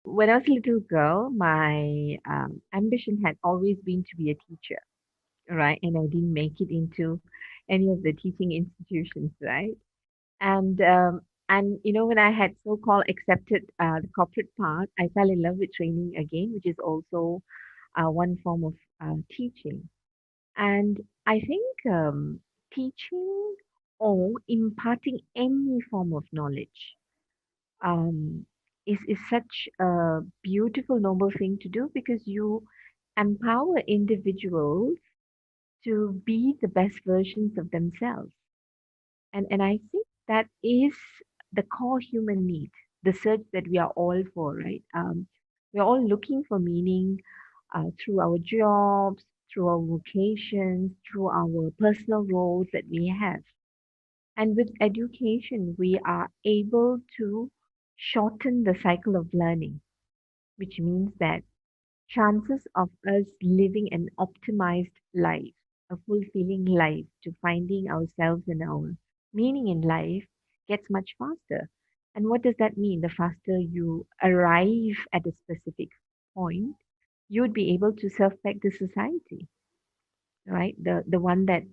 When I was a little girl, my ambition had always been to be a teacher, right? And I didn't make it into any of the teaching institutions, right? And when I had so-called accepted the corporate path, I fell in love with training again, which is also one form of teaching. And I think teaching or imparting any form of knowledge um, is such a beautiful, noble thing to do because you empower individuals to be the best versions of themselves. And I think that is the core human need, the search that we are all for, right? We're all looking for meaning through our jobs, through our vocations, through our personal roles that we have. And with education, we are able to shorten the cycle of learning, which means that chances of us living an optimized life, a fulfilling life, to finding ourselves and our meaning in life gets much faster. And what does that mean? The faster you arrive at a specific point, you would be able to serve back the society, right? The one that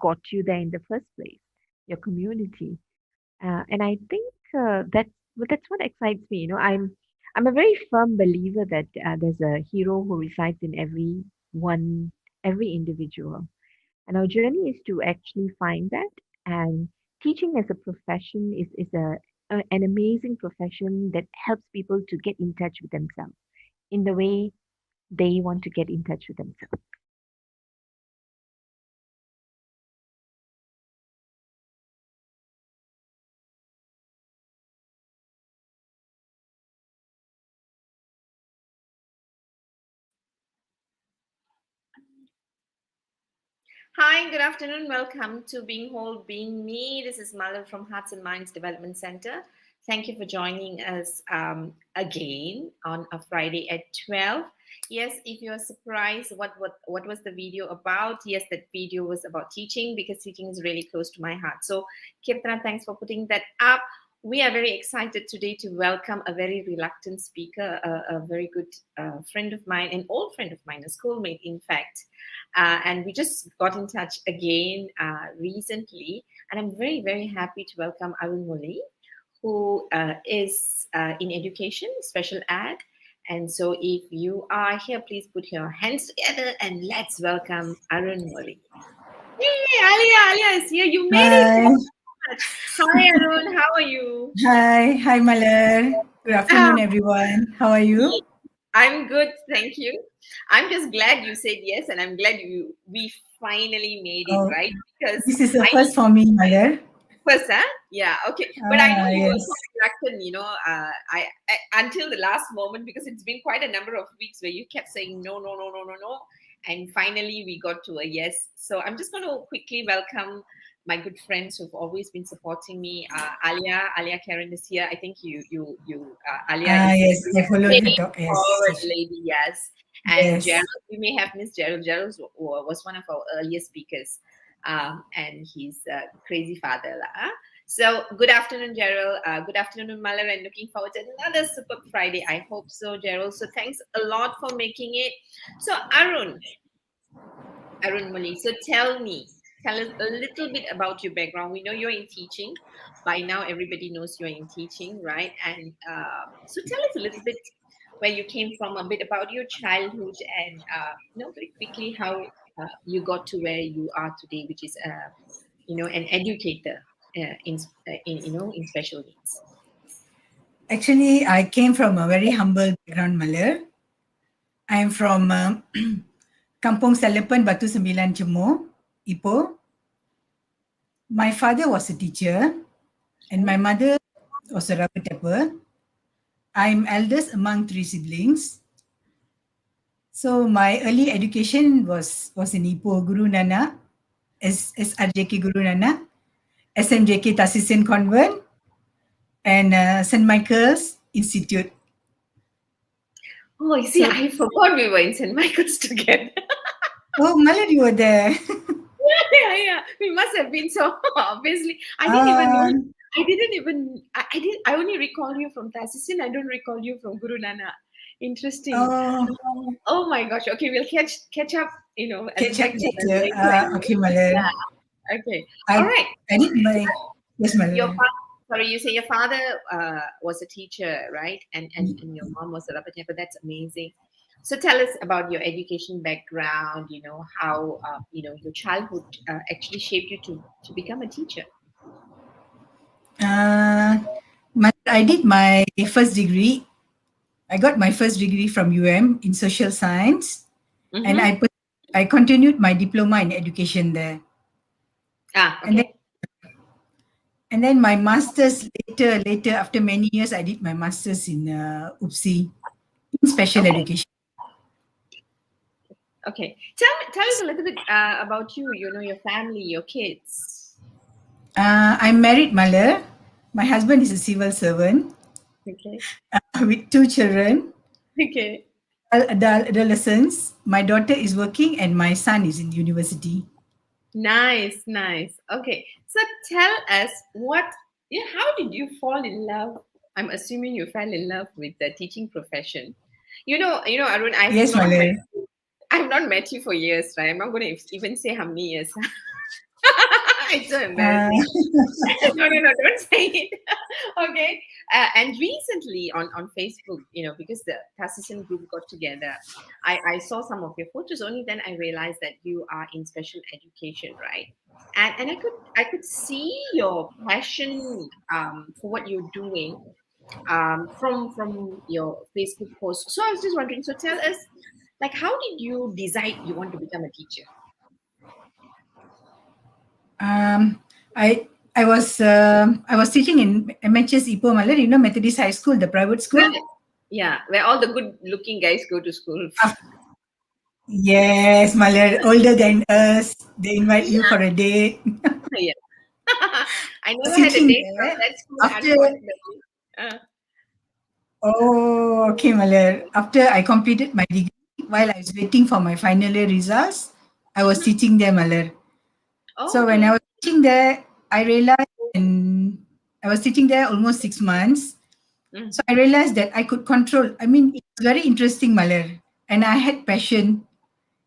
got you there in the first place, your community. And I think that's what excites me. I'm a very firm believer that there's a hero who resides in every individual, and our journey is to actually find that. And teaching as a profession is an amazing profession that helps people to get in touch with themselves in the way they want to get in touch with themselves. Hi, good afternoon. Welcome to Being Whole, Being Me. This is Malal from Hearts and Minds Development Center. Thank you for joining us again on a Friday at 12. Yes, if you're surprised what was the video about, yes, that video was about teaching because teaching is really close to my heart. So, Kirtana, thanks for putting that up. We are very excited today to welcome a very reluctant speaker, a very good friend of mine, an old friend of mine, a schoolmate, in fact. And we just got in touch again recently. And I'm very, very happy to welcome Arun Moli, who is in education, special ed. And so if you are here, please put your hands together and let's welcome Arun Moli. Hey, Alia is here. You made it Hi, so much. Hi, Arun. How are you? hi, Malar. Good Ah, afternoon, everyone. How are you? I'm good, thank you. I'm just glad you said yes, and I'm glad we finally made it Oh, right because this is the I first for me, Malar. first, huh? Yeah, okay. But I know you were so Yes. reluctant, I until the last moment because it's been quite a number of weeks where you kept saying no, no, no, no, no, no, and finally we got to a yes. So I'm just going to quickly welcome my good friends who've always been supporting me. Alia Karen is here. I think Alia is Yes, I followed her paying talk. Yes, forward lady, yes. And yes. Gerald, we may have missed Gerald. Gerald was one of our earliest speakers, and he's a crazy father. Lah. So, good afternoon, Gerald. Good afternoon, Malar, and looking forward to another super Friday. I hope so, Gerald. So, thanks a lot for making it. So, Arun Mali. So, tell us a little bit about your background. We know you're in teaching. By now, everybody knows you're in teaching, right? And so, tell us a little bit where you came from, a bit about your childhood, and very quickly how you got to where you are today, which is an educator in special needs. Actually, I came from a very humble background, Malar. I'm from Kampung Selepan, Batu Sembilan, Jemur, Ipoh. My father was a teacher and my Oh, mother was a rubber tapper. I'm eldest among three siblings. So my early education was in Ipoh, Guru Nana, SRJK Guru Nana, SMJK Tasisin Convent, and St. Michael's Institute. oh, you see, So, I forgot we were in St. Michael's together. oh, Malad, you were there. Yeah, yeah. We must have been so obviously. I didn't even uh, know. I didn't even. I did. I only recall you from Tassissin. I don't recall you from Guru Nana. Interesting. Oh, Oh my gosh. Okay, we'll catch up. At the catch up next later. next venue. Okay, Malar. Yeah. Okay. All I right. I did my yes, Your Malar. father. Sorry, you say your father was a teacher, right? And your mom was a Rabanya, but that's amazing. So tell us about your education background. How your childhood actually shaped you to become a teacher. Uh, I did my first degree. I got my first degree from UM in social science, and Mm-hmm. I continued my diploma in education there. Ah, And then okay. my masters later after many years, I did my masters in UPSI in special Okay. education. Okay. Tell us a little bit about you. Your family, your kids. I'm married, Malar. My husband is a civil servant Okay. with two children, Okay. adolescents. My daughter is working, and my son is in university. Nice, nice. Okay. So tell us how did you fall in love? I'm assuming you fell in love with the teaching profession. Arun, Yes, Malar. I've not met you for years, right? I'm not going to even say how many years. It's so Uh, embarrassing. No, no, no, don't say it. Okay. And recently on Facebook, because the Tassissin group got together, I saw some of your photos. Only then I realized that you are in special education, right? And I could see your passion for what you're doing from your Facebook post. So I was just wondering. So tell us, like, how did you decide you want to become a teacher? um, I was teaching in MHS Ipoh Malar, Methodist High School, the private Well, school. yeah, where all the good-looking guys go to school. Yes, Malar, older than us. They invite you for a date. Yeah. I I was never had a teaching date from there. that school, After, unfortunately. oh, okay, Malar. After I completed my degree, while I was waiting for my final year results, I was Mhm. teaching there, Malar. Oh, So when I okay. was teaching there, I realized, and I was teaching there almost 6 months. Mm, So I realized that I could control. I mean, it's very interesting, Malar, and I had passion,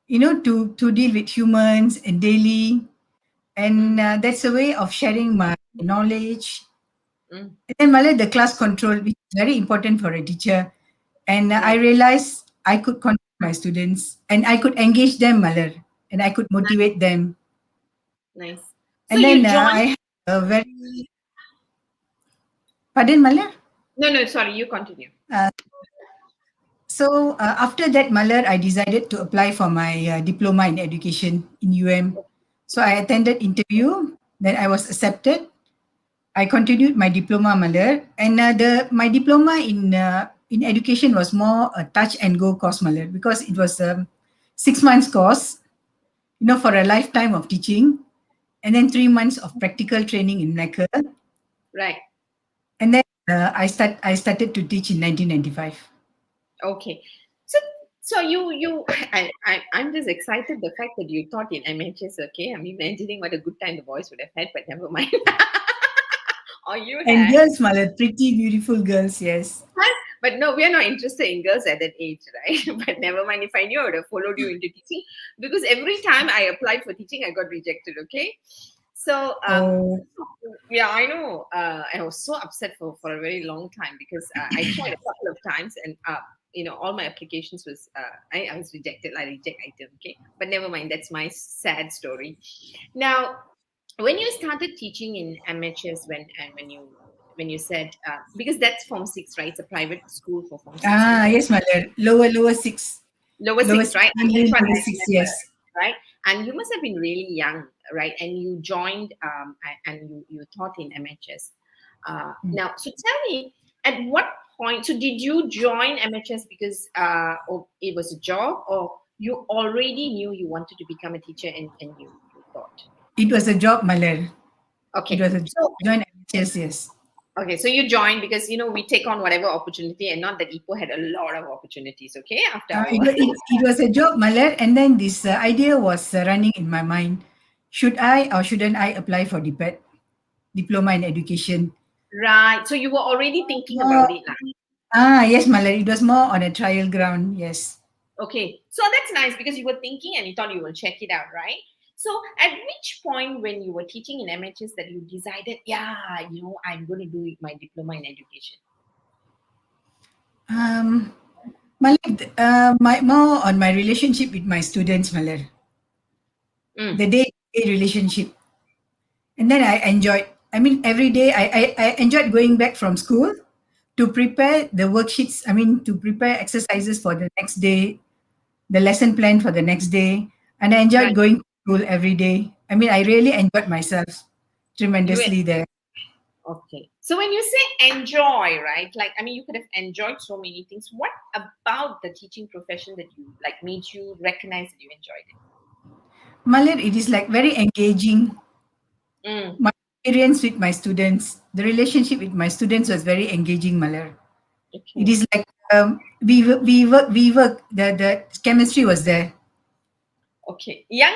to deal with humans and daily, mm, and that's a way of sharing my knowledge. mm. And then Malar, the class control, which is very important for a teacher, and I Nice, realized I could control my students, and I could engage them, Malar, and I could nice, motivate them. nice. So And then you joined? I had a very pardon, Malar. No, no, sorry, you continue. Uh, So after that, Malar, I decided to apply for my diploma in education in UM. So I attended interview, then I was accepted. I continued my diploma, Malar, and the my diploma in education was more a touch and go course, Malar, because it was a 6 months course, for a lifetime of teaching, and then 3 months of practical training in Malacca, Right. and then I started to teach in 1995. Okay. So so I'm just excited the fact that you taught in MHS. Okay, I'm imagining what a good time the boys would have had, but never mind. Or you And had. girls, Malar, pretty beautiful girls, yes. But no, we are not interested in girls at that age, right? But never mind. If I knew, I would have followed you into teaching because every time I applied for teaching, I got rejected. Okay, so Oh, yeah, I know. I was so upset for a very long time because I tried a couple of times and all my applications was I was rejected. I reject item. Okay, but never mind. That's my sad story. Now, when you started teaching in MHS, when you said because that's Form 6, right? It's a private school for Form 6 people, yes, Malar. Lower six. lower Lower 6, six, right? mainly That's what lower I six, remember, yes. right? And you must have been really young, right? And you joined and you taught in MHS. Now, so tell me, at what point? So did you join MHS because or it was a job, or you already knew you wanted to become a teacher and you thought? It was a job, Malar. It Okay, was a job. so Join yes, yes. okay, so you joined because we take on whatever opportunity, and not that Ipoh had a lot of opportunities. Okay, after It, our it was a job, Malar, and then this idea was running in my mind. Should I or shouldn't I apply for diploma in education? Right. So you were already thinking More, about it, lah. yes, Malari, it was more on a trial ground. Yes. Okay. So that's nice because you were thinking and you thought you will check it out, right? So at which point when you were teaching in MHS that you decided, yeah, I'm going to do my diploma in education? Um, Malik, my more on my relationship with my students, Malar. Mm, The day relationship, and then I enjoyed. I mean, every day I enjoyed going back from school to prepare the worksheets. I mean, to prepare exercises for the next day, the lesson plan for the next day, and I enjoyed right. going to school every day. I mean, I really enjoyed myself You were tremendously there. okay. So when you say enjoy, right? Like, I mean, you could have enjoyed so many things. What about the teaching profession that you like made you recognize that you enjoyed Malar, it is like very engaging. it? Mm, My experience with my students, the relationship with my students was very engaging, Malar. It okay. is like we work. The chemistry was there. Okay. Young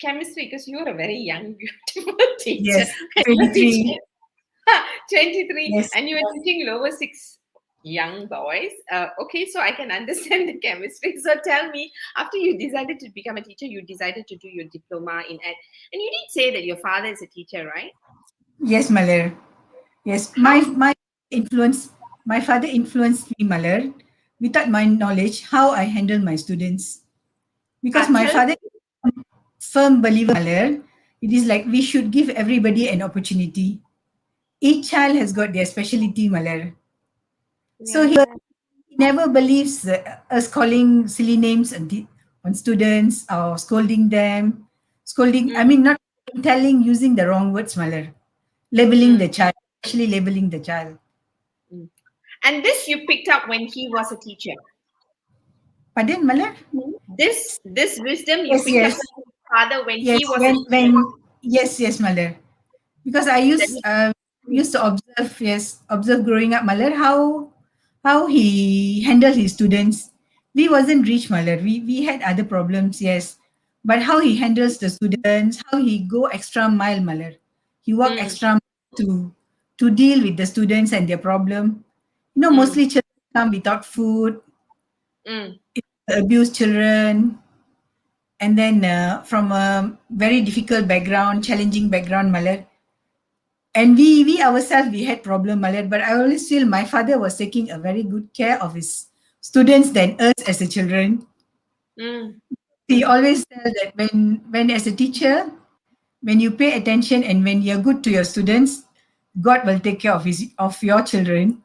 chemistry, because you are a very young, beautiful teacher. Yes, And you were 23. teaching 23, Yes, and you were teaching lower six young boys. Okay, so I can understand the chemistry. So tell me, after you decided to become a teacher, you decided to do your diploma in ed. And you did say that your father is a teacher, right? yes, Malar. Yes, How my influence. My father influenced me, Malar, without my knowledge how I handle my students. Because my tell father firm believer, Malar, it is like we should give everybody an opportunity. Each child has got their specialty, Malar. So Yeah. he never believes us calling silly names on students or scolding them. Scolding, I mm, mean, not telling, using the wrong words, Malar. Labeling mm, the child, actually labeling the child. mm. And this you picked up when he was a teacher. Pardon, Malar? This wisdom you Yes, picked up yes, from your father when yes. he was a When teacher. yes, yes, Malar. Because That he, used to observe, yes, observe growing up, Malar, how he handled his students. We wasn't rich, Malar. We had other problems, yes, but how he handles the students, how he go extra mile, Malar. He walk mm, extra mile to deal with the students and their problem. mm, Mostly children come without food, mm. abuse children, and then from a very difficult background, challenging background, Malar. And we ourselves we had problem, Malar, but I always feel my father was taking a very good care of his students than us as a children. Mm. He always tell that when as a teacher, when you pay attention and when you're good to your students, God will take care of your children.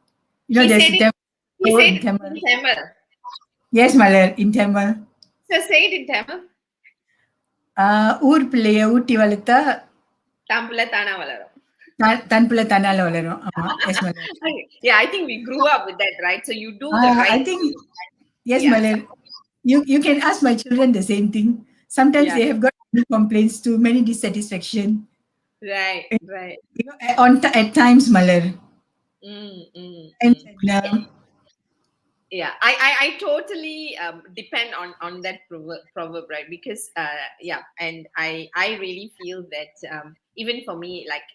He There's said a it. He temple said in it Tamil. in Tamil. Yes, Malar, in Tamil. So say it in Tamil. ஊர் பிள்ளைய ஊட்டி வளர்த்தா Tampula Tana Valaram. தன் பிள்ளை தன்னால வளரும். ஆமா. Yes, Malar. Yeah, I think we grew up with that, right? So you do the right I think thing. yes, Yeah, Malar. You can ask my children the same thing. Sometimes yeah, they have got many complaints too, many dissatisfaction. right, right. At times, Malar. Mm, mm, And mm. um, Yeah, I totally depend on that proverb, right? Because yeah, and I really feel that even for me, like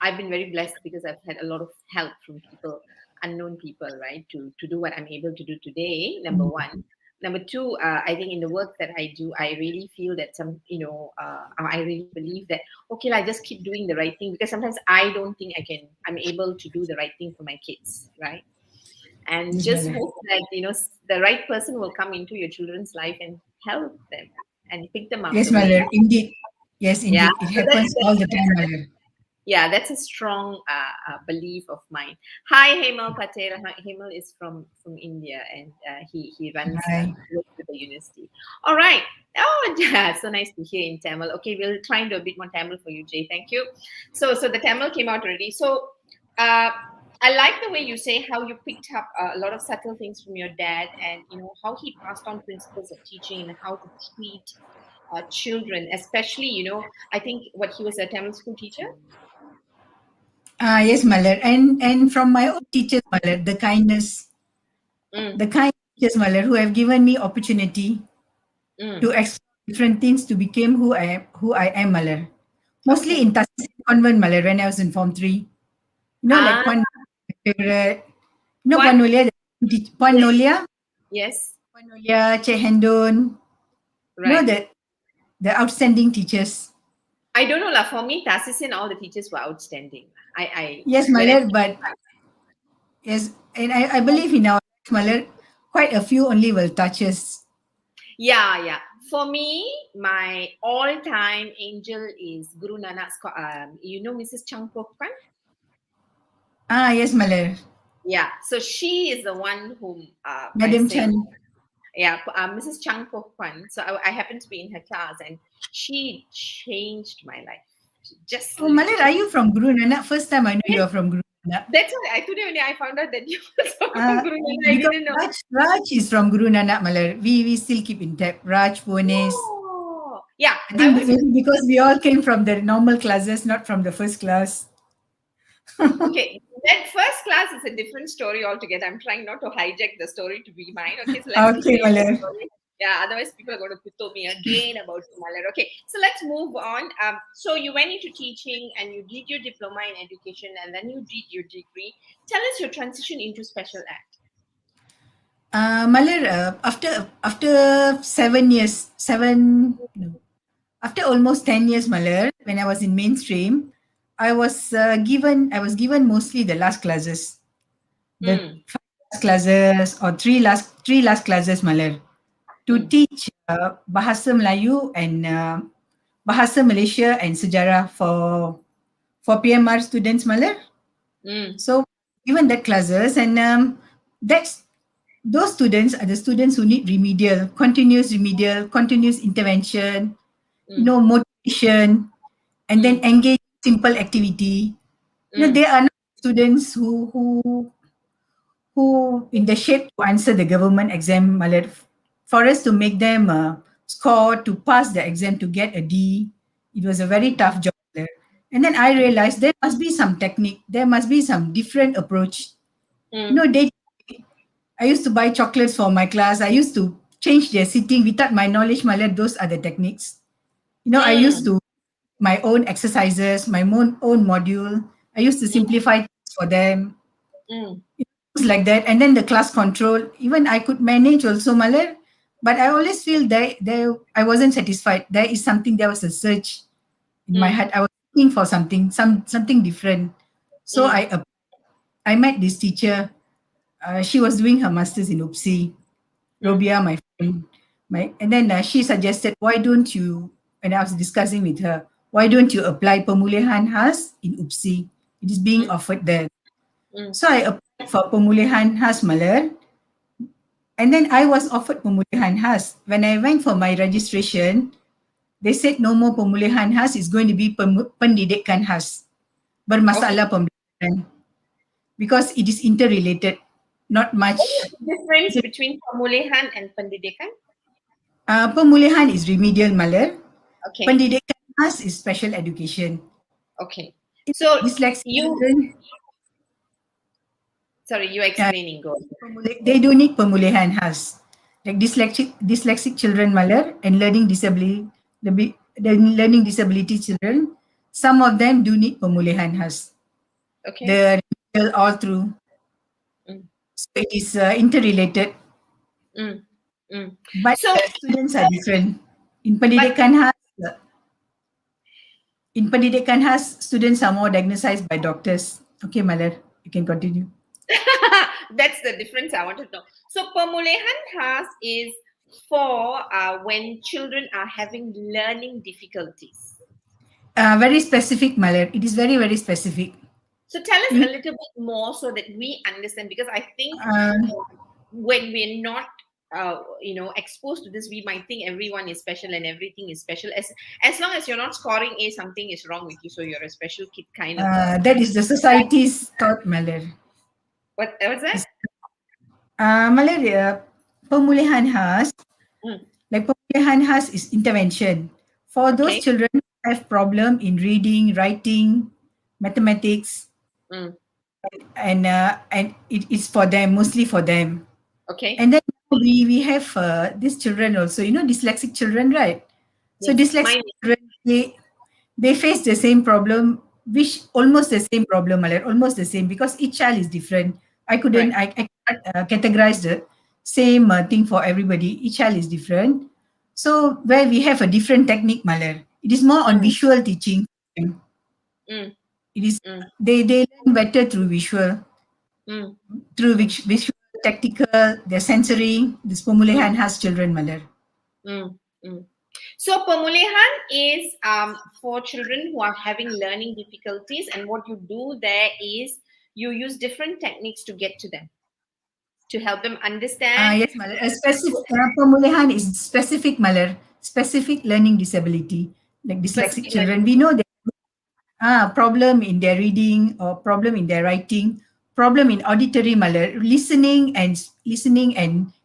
I've been very blessed because I've had a lot of help from people, unknown people, right, to do what I'm able to do today. Number one. Number two, I think in the work that I do, I really feel that I really believe that okay, I just keep doing the right thing because sometimes I don't think I'm able to do the right thing for my kids, right? And yes, just Malar. hope that the right person will come into your children's life and help them and pick them up Yes, the way. Malar. Indeed. Yes, Yeah, indeed. It so happens all the time, Malar. yeah, that's a strong belief of mine. Hi, Hemal Patel. Hemal is from India, and he runs Right. works with the university. All right. Oh, yeah, so nice to hear in Tamil. Okay, we'll try and do a bit more Tamil for you, Jay. Thank you. So the Tamil came out already. So uh, I like the way you say how you picked up a lot of subtle things from your dad, and how he passed on principles of teaching and how to treat children, especially I think what he was a Tamil school teacher. Yes, Malar. And from my own teachers, Malar, Mm, the kind teachers, Malar, who have given me opportunity mm. to explore different things to become who I am, Malar. Mostly Okay. in Tassin Convent, Malar, when I was in Form 3. Like Ah, Puan favorite. Puan one. Nolia, Puan Yes. Nolia, Yes. Puan Nolia, Cik Hendon. Right. The outstanding teachers. I don't know lah. For me, Tasis and all the teachers were outstanding. I Yes, when I Malar, but yes, and I believe in our life, Malar, quite a few only will touch us. yeah, yeah. For me, my all-time angel is Guru Nanak's. Mrs. Chang Pokpan. Ah, yes, Malar. Yeah. So she is the one whom I Madam say. Chan. Yeah, Mrs. Chang Pokpan. So I happened to be in her class, and she changed my life. Just Oh, Malar, are literally. you from Guru Nanak? First time I know you Yes, are from Guru Nanak. that's why I today only I found out that you also from Guru Nanak. I Because didn't know. Raj is from Guru Nanak, Malar. We still keep in touch. Raj, Puanes. Oh, yeah. I I think was maybe because we all came from the normal classes, not from the first class. okay. That first class is a different story altogether. I'm trying not to hijack the story to be mine. Okay, so let's Okay, continue the Malar. story. Yeah, otherwise people are going to put me again about Himalaya. Okay, so let's move on. So you went into teaching and you did your diploma in education and then you did your degree. Tell us your transition into special ed. Malar, after 7 years, no, after almost 10 years, Malar, when I was in mainstream, I was given mostly the last classes, the Mm, five last classes or three last classes, Malar, to mm, teach Bahasa Melayu and Bahasa Malaysia and Sejarah for PMR students, Malar. mm, So given that classes and that's those students are the students who need remedial, continuous intervention, mm, motivation, and then mm, engage simple activity. mm, They are not students who in the shape to answer the government exam, Malat. For us to make them score to pass the exam to get a D, it was a very mm, tough job there. And then I realized there must be some technique, there must be some different approach. mm, They I used to buy chocolates for my class. I used to change their sitting without my knowledge, Malat. Those are the techniques. I used mm, to my own exercises, my own module. I used to mm, simplify things for them. mm, It was like that. And then the class control, even I could manage also, Malar. But I always feel there I wasn't satisfied. There was a search in my mm, heart. I was looking for something different. So mm, I met this teacher. She was doing her masters in UPSI. mm. Robia, my friend, and then she suggested, why don't you? And I was discussing with her, why don't you apply Pemulihan Has in UPSI? It is being Mm, offered there. mm. So I applied for Pemulihan Has Malar, and then I was offered Pemulihan Has. When I went for my registration, they said no more Pemulihan Has. It's going to be Pendidikan Has. Okay. Bermasalah pembelajaran because it is interrelated. Not What much. is the difference between pemulihan and pendidikan? Pemulihan is remedial Malar. Okay. Pendidikan Khas is special education. Okay. So Dyslexic you, children, sorry, you uh, explaining. Go. they do need pemulihan khas. Like dyslexic children, Malar, and the learning disability children, some of them do need pemulihan khas. Okay. The remedial all through. Mm, So it is interrelated, mm, mm. but So, the students are different. In but pendidikan khas, students are more diagnosed by doctors. Okay, Malar, you can continue. that's the difference I wanted to know. So, pemulihan has is for when children are having learning difficulties. Very specific, Malar. It is very, very specific. So, tell us a You, little bit more so that we understand because I think uh, when we're not exposed to this, we might think everyone is special and everything is special. As long as you're not scoring A, something is wrong with you, so you're a special kid kind of a that is the society's thought, Malar. what's that? Malar, pemulihan khas, Mm, like pemulihan khas is intervention. For those okay. children who have problem in reading, writing, mathematics, Mm, and it is for them, mostly for them. okay. And then we have these children also, dyslexic children, right? So Yes, dyslexic mine. children, they face the same problem. which almost the same problem, Malar, almost the same, because each child is different. Right. I cannot categorize the same thing for everybody. Each child is different. So where we have a different technique, Malar, it is more on Mm, visual teaching. It mm, is mm, they learn better through visual, mm, through mm, visual, tactical, the sensory. This mm, pemulihan has children, Malar. mm, mm. So pemulihan is for children who are having learning difficulties, and what you do there is you use different techniques to get to them to help them understand Yes, Malar. A specific pemulihan is specific, Malar, specific learning disability, like dyslexic specific learning. children. We know that problem in their reading or problem in their writing, problem in auditory, Malar, listening and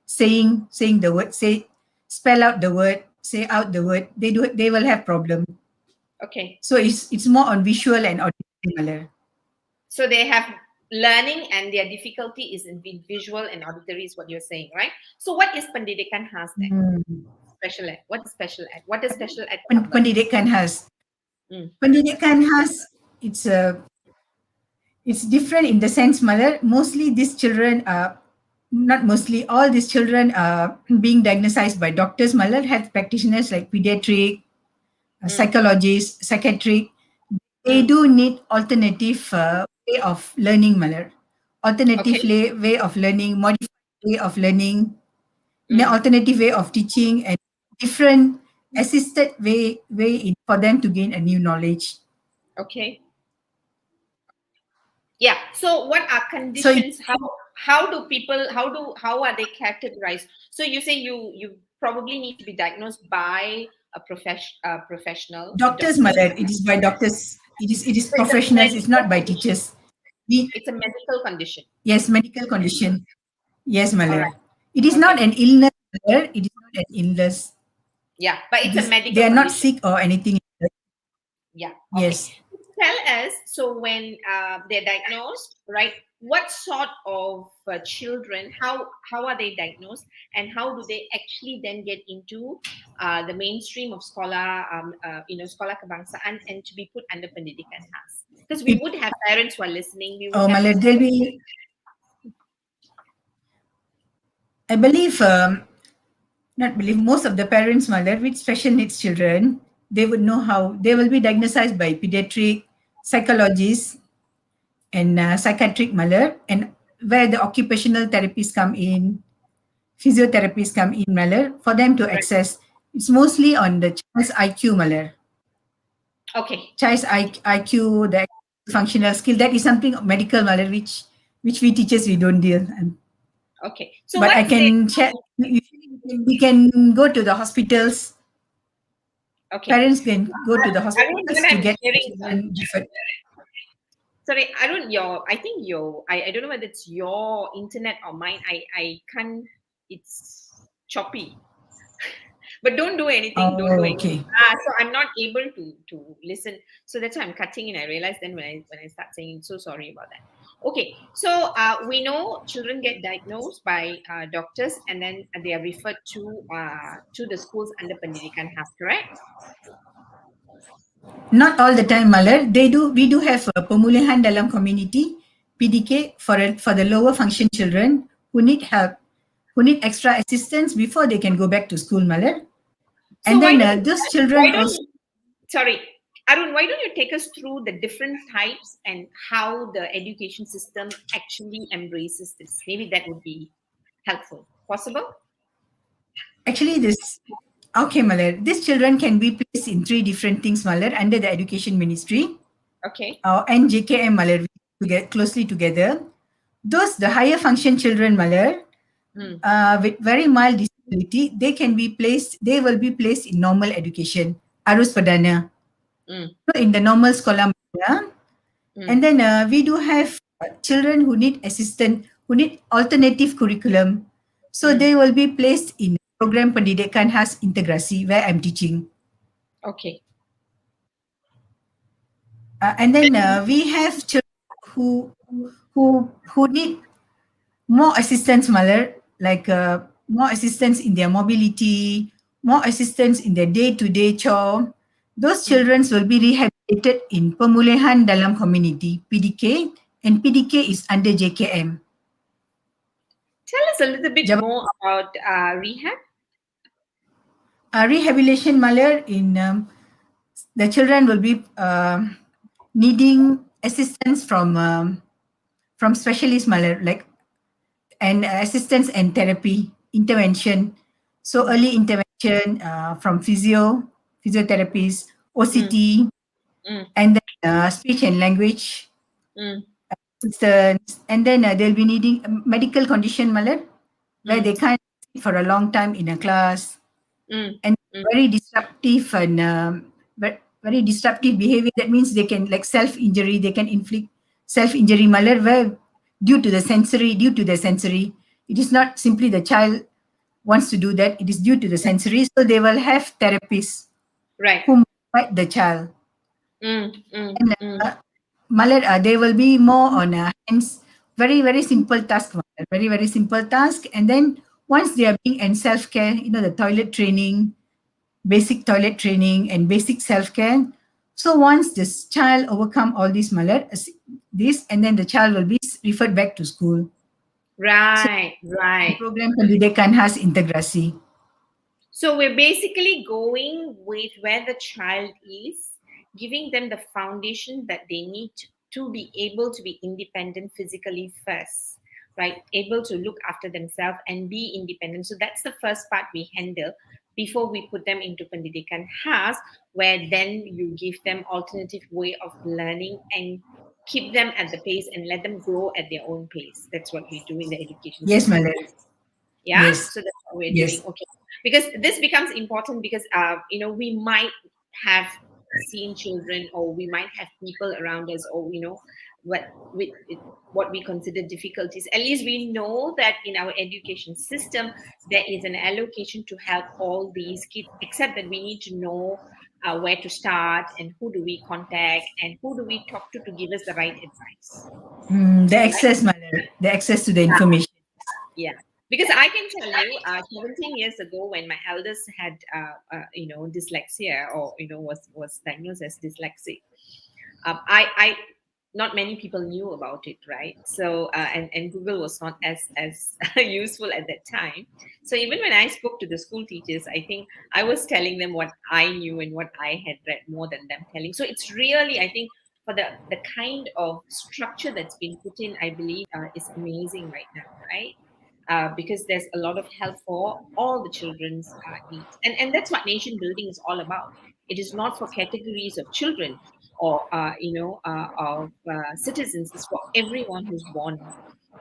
saying the word, say spell out the word, say out the word. They will have problem. Okay, So it's more on visual and auditory, Malar. so they have learning and their difficulty is in visual and auditory is what you're saying, right? So what is pendidikan has then? Hmm. Special ed. What is special ed? What does special ed cover? Pendidikan has Mm, pendidikan has it's a it's different in the sense, Mother. Mostly these children are not mostly all these children are being diagnosed by doctors, Mother, health practitioners like pediatric, mm, psychologists, psychiatric. They mm. do need alternative way of learning, Mother. Okay. Alternative way of learning, modified way of learning, Mm, alternative way of teaching, and different assisted way for them to gain a new knowledge. okay. Yeah. So what are So it, conditions? How do people how are they categorized? So you say you probably need to be diagnosed by a professional, a doctors, doctor. Mother, it is by doctors. It is So it's a professionals. It's medical not by condition. teachers. We It's a medical condition. yes, medical condition. Yes, All Mother. right. It is not Okay. an illness, Mother. It is not an illness. Yeah, but It it's a is they medical are not condition. sick or anything. Yeah. Okay. Yes. Tell us. So when they're diagnosed, right? What sort of children? How are they diagnosed, and how do they actually then get into the mainstream of scholar, scholar kebangsaan, and to be put under pendidikan has? Because we It, would have parents who are listening. We would oh, have. Mother, there'll be. I believe not believe most of the parents, Mother, with special needs children, they would know how they will be diagnosed by pediatric psychologists and psychiatric, Mother, and where the occupational therapists come in, physiotherapists come in, Malar, for them to Right. access. It's mostly on the child's IQ, Malar. Okay. Child's IQ, the functional skill, that is something medical, Malar, which we teachers we don't deal. Okay. So But I what's the can check. Usually we can go to the hospitals. okay? Parents can go to the Arun, hospitals what to I'm get the hearing. children referred. Sorry, Arun, I think I don't know whether it's your internet or mine. I can't, it's choppy. But don't do anything, don't do Oh, anything. okay. So I'm not able to listen. So that's why I'm cutting in. I realized then when I start saying, so sorry about that. Okay, so we know children get diagnosed by doctors and then they are referred to the schools under Pendidikan Has, correct? Not all the time, Malar. We do have a pemulihan dalam community, PDK, for the lower function children who need help, who need extra assistance before they can go back to school, Malar. So And then those why children don't also, you, sorry, Arun, why don't you take us through the different types and how the education system actually embraces this? Maybe that would be helpful. Possible? actually this, okay, Malar, these children can be placed in three different things, Malar, under the education ministry Okay. and JKM, Malar, to get closely together. Those, the higher function children, Malar, Mm, with very mild disability, they will be placed in normal education, Arus Perdana, mm, in the normal sekolah menengah. mm, And then we do have children who need who need alternative curriculum. So mm. they will be placed in program pendidikan khas integrasi where I'm teaching. Okay. And then we have children who who need more assistance, Malar, like more assistance in their mobility, more assistance in their day-to-day chore. Those Mm. children will be rehabilitated located in Pemulihan Dalam Community, PDK, and PDK is under JKM. Tell us a little bit Jabatan more about rehab. Rehabilitation Maler in the children will be needing assistance from specialist Maler, like and assistance and therapy intervention. So Mm, early intervention from physiotherapists, mm, OCT, mm, and then speech and language mm, assistance, and then they'll be needing medical condition Maler, where mm, they can't sit for a long time in a class, mm, and mm. very disruptive and very disruptive behavior. That means they can like self injury. They can inflict self injury Maler, where due to the sensory. It is not simply the child wants to do that. It is due to the sensory. So they will have therapists Right. who guide the child. Mm, mm, And mm. Maler, they will be more on hands, very, very simple task, Maler, very, very simple task. And then once they are being in self-care, the toilet training, basic toilet training and basic self-care. So once this child overcome all these Maler, this, and then the child will be referred back to school. So Right, the right. program pendidikan khas integrasi. So we're basically going with where the child is, giving them the foundation that they need to be able to be independent physically first, right? Able to look after themselves and be independent. So that's the first part we handle before we put them into Pendidikan Khas, where then you give them alternative way of learning and keep them at the pace and let them grow at their own pace. That's what we do in the education Yes, system. Maler. Yeah, Yes. so that's what we're doing. Yes. Okay, because this becomes important because we might have seen children, or we might have people around us, or what what we consider difficulties. At least we know that in our education system there is an allocation to help all these kids, except that we need to know where to start and who do we contact and who do we talk to give us the right advice, The right? access, Maler. The access to the information. Yeah, because I can tell you, 17 years ago, when my eldest had, dyslexia, or was diagnosed as dyslexic, I not many people knew about it, right? So and Google was not as useful at that time. So even when I spoke to the school teachers, I think I was telling them what I knew and what I had read more than them telling. So it's really, I think, for the kind of structure that's been put in, I believe is amazing right now, right? Because there's a lot of help for all the children's needs, and that's what nation building is all about. It is not for categories of children or of citizens. It's for everyone who's born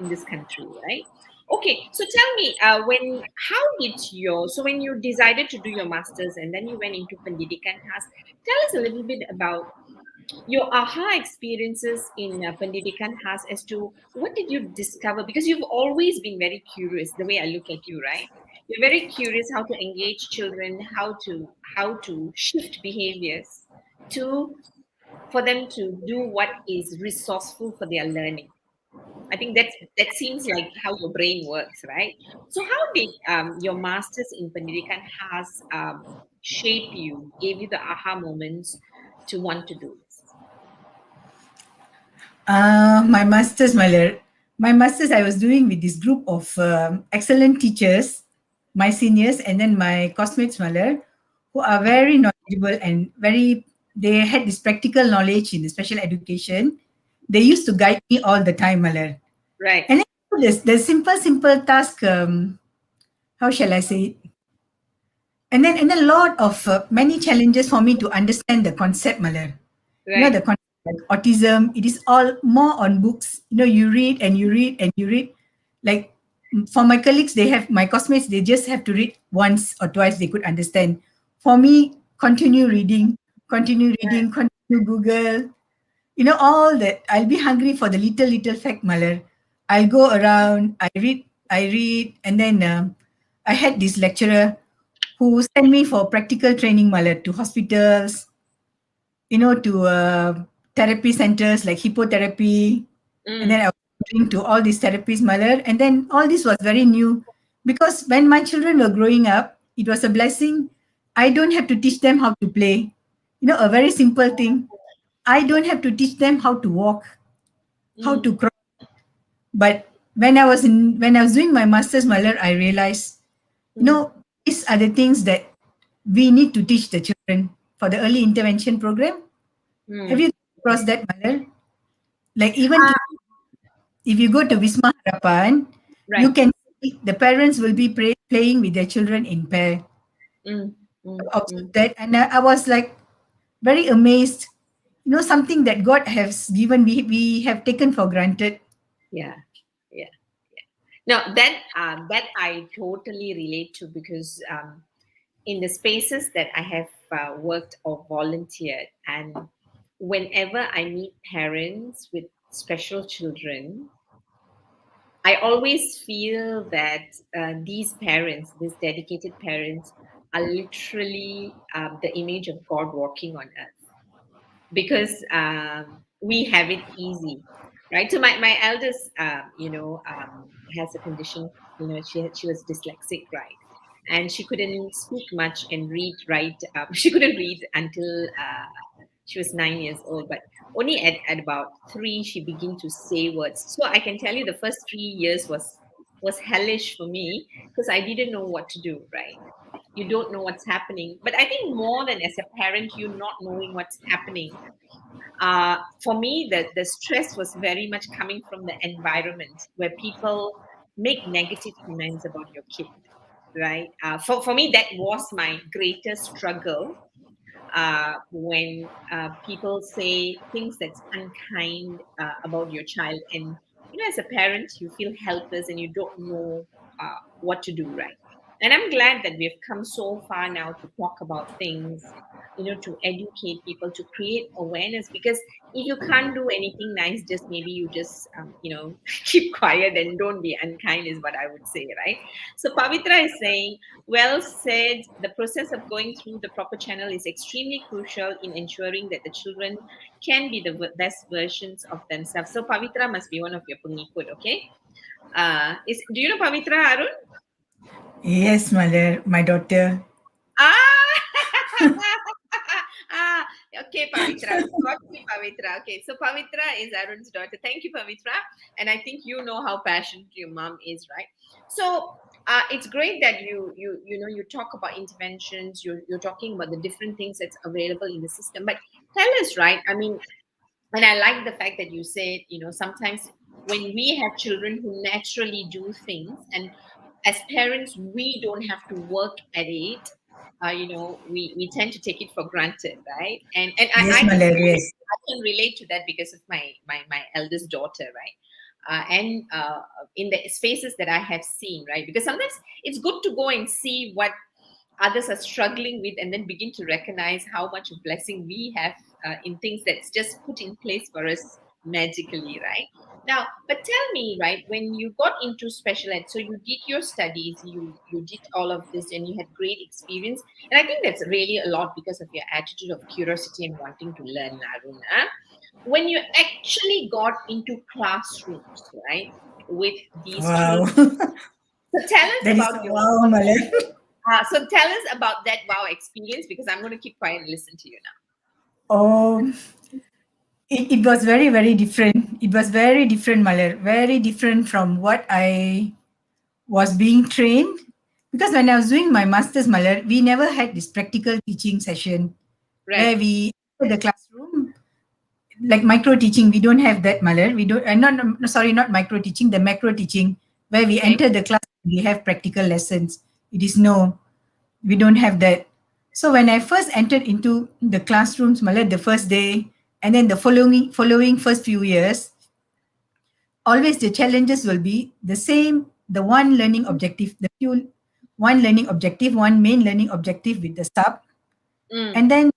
in this country, right? Okay, so tell me, when you decided to do your masters and then you went into Pendidikan Khas, tell us a little bit about your aha experiences in Pendidikan Khas, as to what did you discover, because you've always been very curious, the way I look at you, right? You're very curious how to engage children, how to shift behaviors to for them to do what is resourceful for their learning. I think that seems like how your brain works, right? So how did your masters in Pendidikan has shape you, gave you the aha moments to want to do this? My master's, my master's, I was doing with this group of excellent teachers, my seniors, and then my classmates, Maler, who are very knowledgeable and they had this practical knowledge in the special education. They used to guide me all the time, Maler. Right. And then the simple task, how shall I say it? And then a lot of many challenges for me to understand the concept, Maler. Right. The concept like autism, it is all more on books. You read and you read and you read. Like for my colleagues, they have my classmates, they just have to read once or twice, they could understand. For me, continue Google. All that. I'll be hungry for the little fact, Malar. I'll go around, I read, and then I had this lecturer who sent me for practical training, Malar, to hospitals, to therapy centers like hippotherapy. And then Mm. I was going to all these therapies, Malar. And then all this was very new because when my children were growing up, it was a blessing. I don't have to teach them how to play. A very simple thing. I don't have to teach them how to walk, how Mm, to crawl. But when I was doing my master's, Malar, I realized, mm, these are the things that we need to teach the children for the early intervention program. Have mm. you crossed that, Malar? Like even to, Ah, if you go to Wisma Harapan, you right. can see the parents will be playing with their children in pair. Mm, mm, Observe mm. that, and I was like very amazed. Something that God has given, we have taken for granted. Yeah, yeah. Now that I totally relate to because in the spaces that I have worked or volunteered, and whenever I meet parents with special children, I always feel that these parents, these dedicated parents, are literally the image of God walking on earth because we have it easy, right? So my eldest, has a condition. She was dyslexic, right? And she couldn't speak much and read, right? She couldn't read until she was 9 years old, but only at about 3 she began to say words. So I can tell you the first 3 years was hellish for me because I didn't know what to do, right? You don't know what's happening. But I think more than as a parent, you not knowing what's happening, for me, the stress was very much coming from the environment where people make negative comments about your kid, right? For me, that was my greatest struggle when people say things that's unkind about your child. And, as a parent, you feel helpless and you don't know what to do, right? And I'm glad that we've come so far now to talk about things, to educate people, to create awareness. Because if you can't do anything nice, just maybe you just, keep quiet and don't be unkind, is what I would say, right? So Pavitra is saying, well said. The process of going through the proper channel is extremely crucial in ensuring that the children can be the best versions of themselves. So Pavitra must be one of your pengikut, okay? Do you know Pavitra, Arun? Yes, mother, my daughter. Ah, ah, okay, Pavitra. We got to be Pavitra. Okay, so Pavitra is Arun's daughter. Thank you, Pavitra. And I think you know how passionate your mom is, right? So it's great that you talk about interventions. You're talking about the different things that's available in the system. But tell us, right? I mean, and I like the fact that you said, sometimes when we have children who naturally do things, and as parents, we don't have to work at it. We tend to take it for granted, right? And Yes, I can mother, relate, yes. I can relate to that because of my eldest daughter, right? And in the spaces that I have seen, right? Because sometimes it's good to go and see what others are struggling with and then begin to recognize how much of blessing we have in things that's just put in place for us magically, right? Now, but tell me, right, when you got into special ed, so you did your studies, you did all of this and you had great experience, and I think that's really a lot because of your attitude of curiosity and wanting to learn, Arun. When you actually got into classrooms, right, with these Wow. children, so tell us That is about a your wow, mother. so tell us about that wow experience because I'm going to keep quiet and listen to you now. Oh, it was very, very different. It was very different, Malar. Very different from what I was being trained. Because when I was doing my master's, Malar, we never had this practical teaching session Right. where we enter the classroom, like micro teaching. We don't have that, Malar. We don't, not, no, sorry, not micro teaching, the macro teaching, where we Okay. enter the class, we have practical lessons. It is no, we don't have that. So when I first entered into the classrooms, Malad, the first day, and then the following first few years, always the challenges will be the same. The one learning objective, one learning objective, one main learning objective with the sub, Mm. and then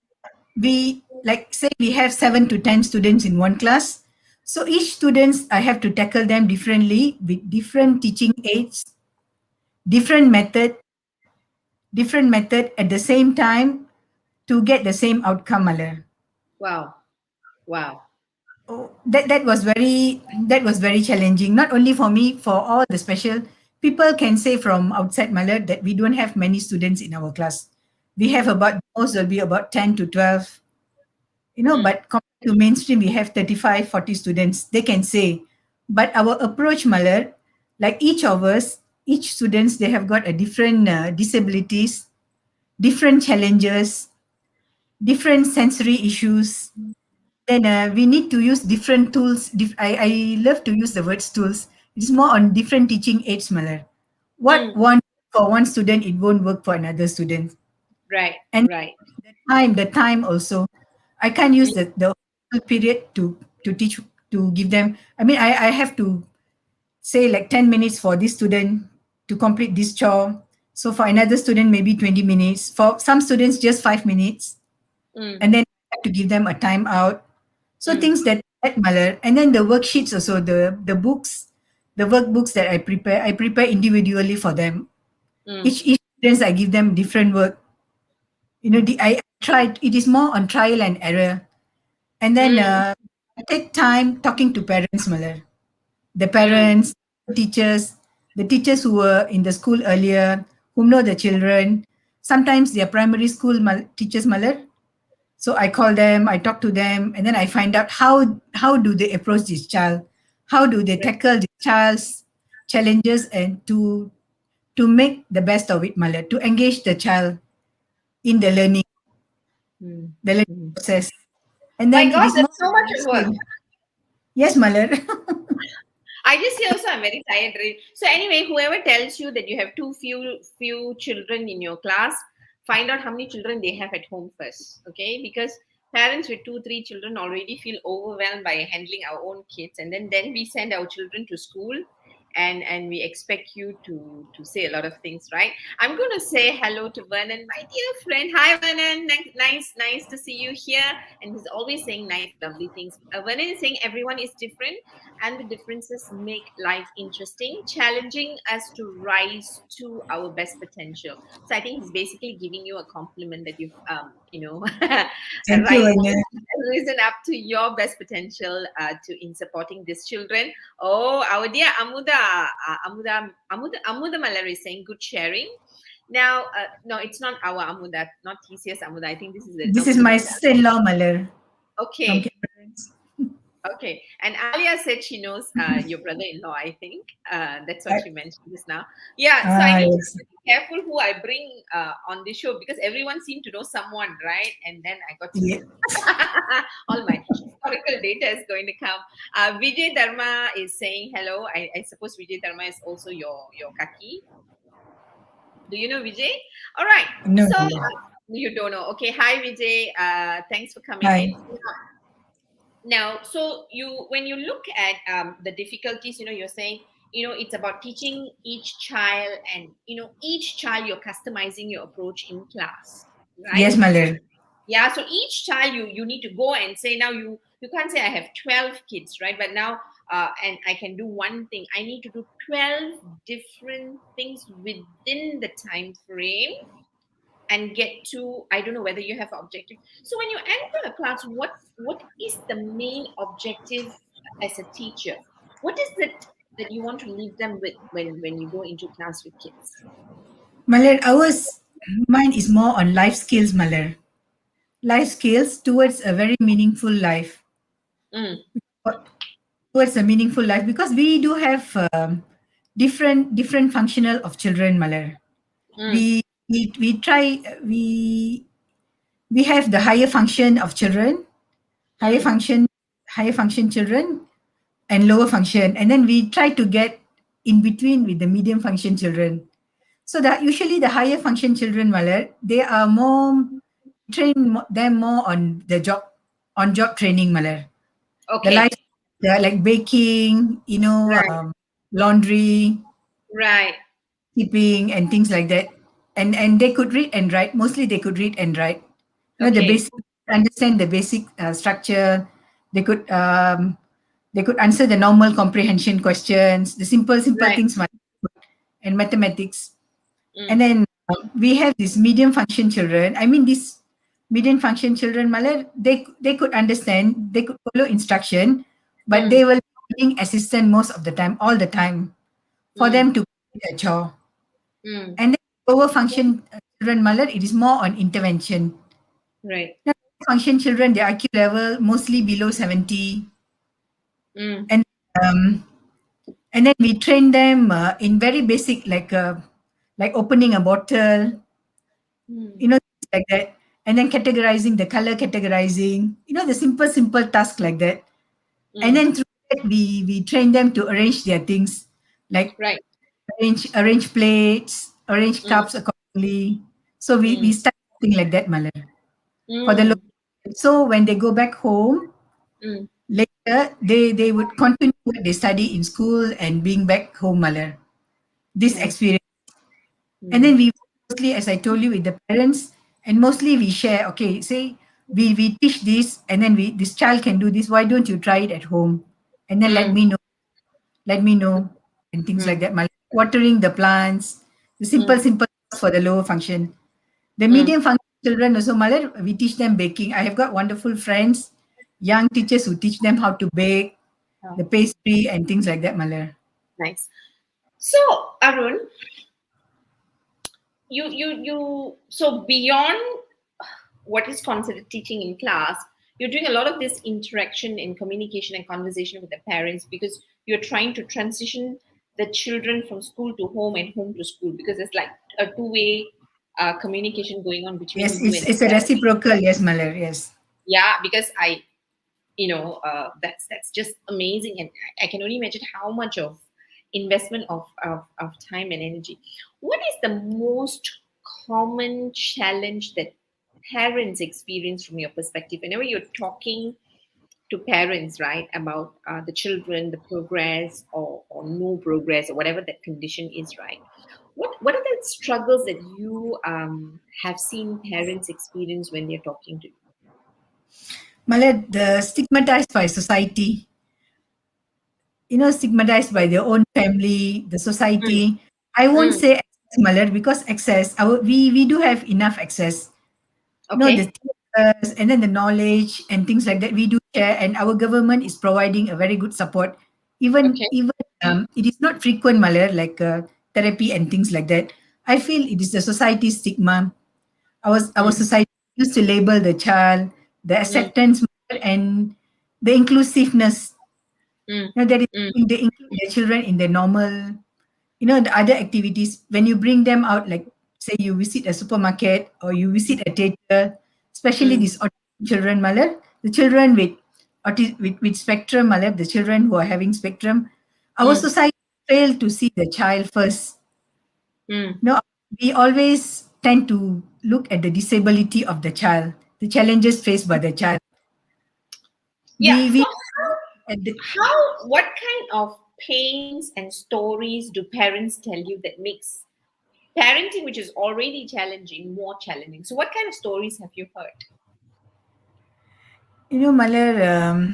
we like say we have 7 to 10 students in one class. So each students I have to tackle them differently with different teaching aids, different method, different method at the same time to get the same outcome, Malar. Wow. Wow. Oh, that was very challenging. Not only for me, for all the special people can say from outside Malad that we don't have many students in our class. We have Mm. about most will be about 10 to 12. Mm. But to mainstream, we have 35, 40 students, they can say. But our approach, Malar, like each of us, each students, they have got a different disabilities, different challenges, different sensory issues. Then we need to use different tools. I love to use the words tools. It's more on different teaching aids, Malar. What Mm. one for one student, it won't work for another student. Right, And right. the time also, I can't use Mm, the whole period to teach, to give them. I mean, I have to say like 10 minutes for this student to complete this chore. So for another student, maybe 20 minutes. For some students, just 5 minutes. mm, And then I have to give them a time out. So mm, things that Malar. And then the worksheets also, the books, the workbooks that I prepare individually for them. mm, Each students, I give them different work. I tried, it is more on trial and error. And then mm, I take time talking to parents, Malar. The mm, parents, the teachers who were in the school earlier, who know the children. Sometimes they are primary school teachers, Malar. So I call them, I talk to them, and then I find out how do they approach this child, how do they right. tackle the child's challenges, and to make the best of it, Malar, to engage the child in Mm, the learning mm. process. And My then it God, is more that's so much life of work. skill. Yes, Malar. I just feel also I'm very tired. So anyway, whoever tells you that you have too few children in your class, find out how many children they have at home first. Okay, because parents with two, three children already feel overwhelmed by handling our own kids, and then we send our children to school, and we expect you to say a lot of things, right? I'm going to say hello to Vernon, my dear friend. Hi, Vernon. Nice to see you here. And he's always saying nice, lovely things. Vernon is saying everyone is different and the differences make life interesting, challenging us to rise to our best potential. So I think he's basically giving you a compliment that you've, Thank you, risen up to your best potential in supporting these children. Oh, our dear Amuda Malari is saying good sharing. Now, no, it's not our Amuda, not TCS Amuda. I think this is the This is Amuda my Malari. sister-in-law, Malar, from Okay, Cameron. okay. And Alia said she knows your brother-in-law, I think. That's what I- she mentioned just now. Yeah, so I need to yes. be careful who I bring on the show because everyone seemed to know someone, right? And then I got to Yeah. know. All my historical data is going to come. Vijay Dharma is saying hello. I suppose Vijay Dharma is also your kaki. Do you know Vijay? All right. No, So Malar. you don't know. Okay. Hi, Vijay. Thanks for coming Hi. in. Now, so you when you look at the difficulties, you're saying, it's about teaching each child, and each child you're customizing your approach in class, right? Yes, Malar. Yeah, so each child you need to go and say, now you can't say I have 12 kids, right? But now and I can do one thing. I need to do 12 different things within the time frame and get to, I don't know whether you have an objective. So when you enter a class, what is the main objective as a teacher? What is it that you want to leave them with when you go into class with kids? Malar, mine is more on life skills, Malar. Life skills towards a very meaningful life. Mm, Towards a meaningful life, because we do have different functional of children, Malar. mm, We try we have the higher function of children, higher mm, function higher function children, and lower function, and then we try to get in between with the medium function children. So that usually the higher function children, Malar, they are more them more on the job training, Malar. The okay. life, like baking, Right, laundry, right. keeping, and things like that. And they could read and write. Mostly they could read and write. The Okay. basic, understand the basic structure. They could um, they could answer the normal comprehension questions, the simple Right. things, and mathematics. And Mm, then we have these medium function children. I mean, these medium function children, Malar, they could understand, they could follow instruction, but mm, they will need assistant most of the time, all the time, for mm, them to complete their job. mm. And then lower function children, Malar, it is more on intervention. Right. function children, their IQ level mostly below 70, Mm, and um, and then we train them in very basic like opening a bottle, mm, you know, things like that, and then categorizing the color, categorizing, you know, the simple task like that, and mm. then through that we train them to arrange their things, like Right. arrange plates, arrange Mm, cups accordingly. So we mm, start something like that, Malar, for the mm, local. So when they go back home mm. later, they would continue what they study in school and being back home, Malar. This Nice. experience. And then Mm, we mostly, as I told you, with the parents, and mostly we share, okay, say we teach this, and then this child can do this. Why don't you try it at home? And then mm, let me know, and things like mm, that. Watering the plants, the mm, simple for the lower function. The mm. medium function children also, Malar, we teach them baking. I have got wonderful friends, young teachers who teach them how to bake, Oh, the pastry and things like that, Malar. nice. So, Arun, so beyond what is considered teaching in class, you're doing a lot of this interaction and communication and conversation with the parents because you're trying to transition the children from school to home and home to school because it's like a two-way communication going on between Yes, you and it's the a parents. reciprocal, yes, Malar, yes. Yeah, because that's just amazing, and I can only imagine how much of investment of time and energy. What is the most common challenge that parents experience from your perspective whenever you're talking to parents, right, about the children, the progress or no progress or whatever that condition is, right? What are the struggles that you have seen parents experience when they're talking to you? Malar, the stigmatized by society, you know, stigmatized by their own family, the Mm, society. I won't mm, say access, Malar, because access, we do have enough access. You know, the okay. theaters and then the knowledge and things like that we do share, and our government is providing a very good support. Okay. Even it is not frequent, Malar, like therapy and things like that. I feel it is the society stigma. Our Mm, society used to label the child, the mm, acceptance, and the inclusiveness. mm, You know, that is, mm, they include their children in the normal, you know, the other activities. When you bring them out, like say you visit a supermarket or you visit a theater, especially mm, these autistic children, Malab, the children with with spectrum, Malab, the children who are having spectrum, our mm, society failed to see the child first. mm. No, we always tend to look at the disability of the child, the challenges faced by the child. Yeah. We So at the, what kind of pains and stories do parents tell you that makes parenting, which is already challenging, more challenging? So, what kind of stories have you heard? you know, Malar,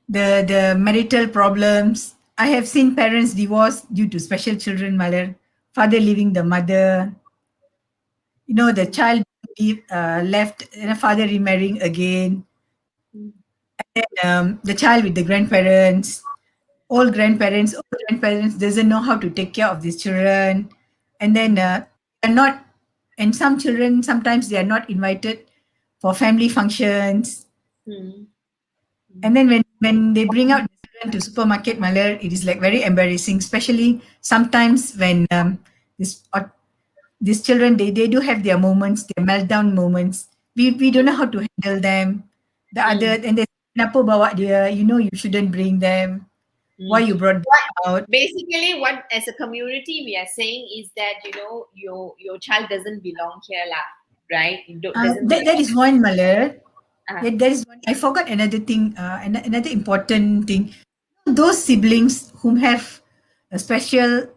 the marital problems. I have seen parents divorce due to special children, Malar. Father leaving the mother. You know, the Mm, child left, and a father remarrying again. mm, The child with the grandparents. All grandparents doesn't know how to take care of these children, and then mm, they're not. And some children sometimes they are not invited for family functions. mm, And mm, then when they bring out the children to supermarket, Malar, it is like very embarrassing, especially sometimes when this these children they do have their moments, their meltdown moments. We don't know how to handle them. The other mm, and they kenapa bawa dia, you know you shouldn't bring them. Why mm. you brought them What out? basically, what as a community we are saying is that your child doesn't belong here, lah, right? Doesn't That belong. is one, Malar. Uh, That is one. I forgot another thing. Another important thing. Those siblings whom have a special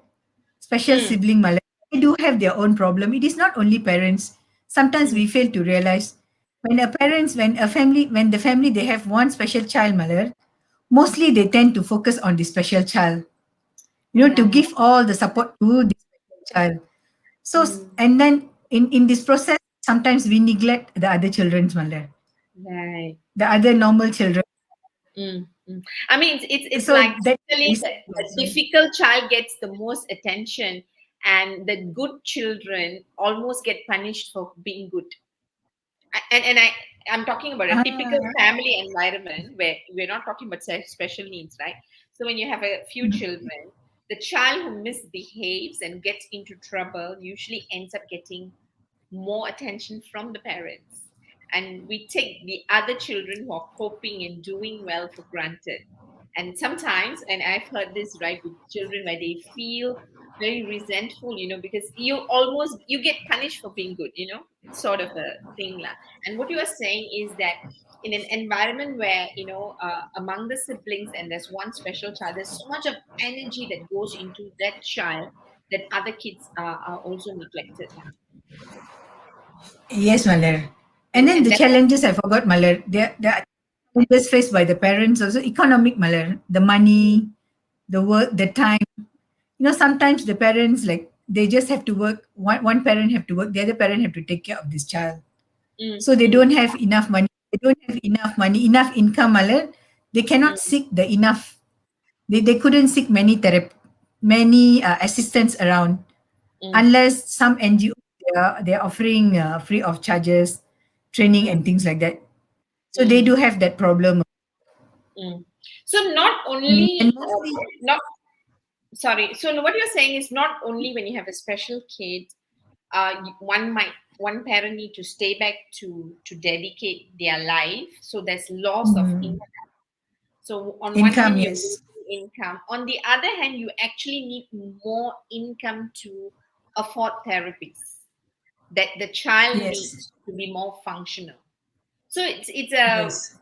mm, sibling, Malay, they do have their own problem. It is not only parents. Sometimes mm, we fail to realize when the family they have one special child, Malay, mostly they tend to focus on the special child. You know, to right. give all the support to the special child. So Mm, and then in this process, sometimes we neglect the other children's, Malay, right. the other normal children. Mm, mm. I mean, it's So like that usually is the also. difficult child gets the most attention, and the good children almost get punished for being good. And I'm talking about a typical Ah, family environment where we're not talking about special needs, right? So when you have a few children, the child who misbehaves and gets into trouble usually ends up getting more attention from the parents. And we take the other children who are coping and doing well for granted. And sometimes, and I've heard this right with children where they feel very resentful, because you get punished for being good, it's sort of a thing. And what you are saying is that in an environment where, among the siblings and there's one special child, there's so much of energy that goes into that child that other kids are also neglected. yes, Malar. And And then and the that challenges I forgot, Malar. There are challenges faced by the parents also. Economic, Malar. The money, the work, the time. Sometimes the parents like they just have to work. One parent have to work. The other parent have to take care of this child. mm, So they mm, don't have enough money. They don't have enough money, enough income, Malar. They cannot mm, seek the enough. They couldn't seek many assistance around mm, unless some NGO they're offering free of charges training mm, and things like that. So they mm, do have that problem. mm. So not And only mostly, not sorry. So what you're saying is not only when you have a special kid, one parent need to stay back to dedicate their life. So there's loss of mm, income. So on one income, hand, you're yes, losing income. On the other hand, you actually need more income to afford therapies that the child yes, needs to be more functional. So it's a yes,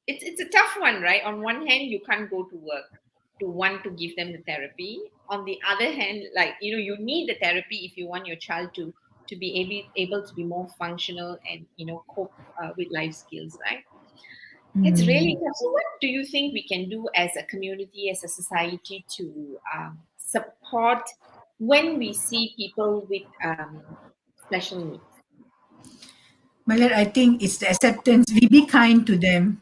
it's a tough one, right? On one hand, you can't go to work to want to give them the therapy. On the other hand, like you need the therapy if you want your child to be able to be more functional and cope with life skills, right? It's really mm. tough. So what do you think we can do as a community, as a society, to support when we see people with special needs? Malar, I think it's the acceptance. We be kind to them.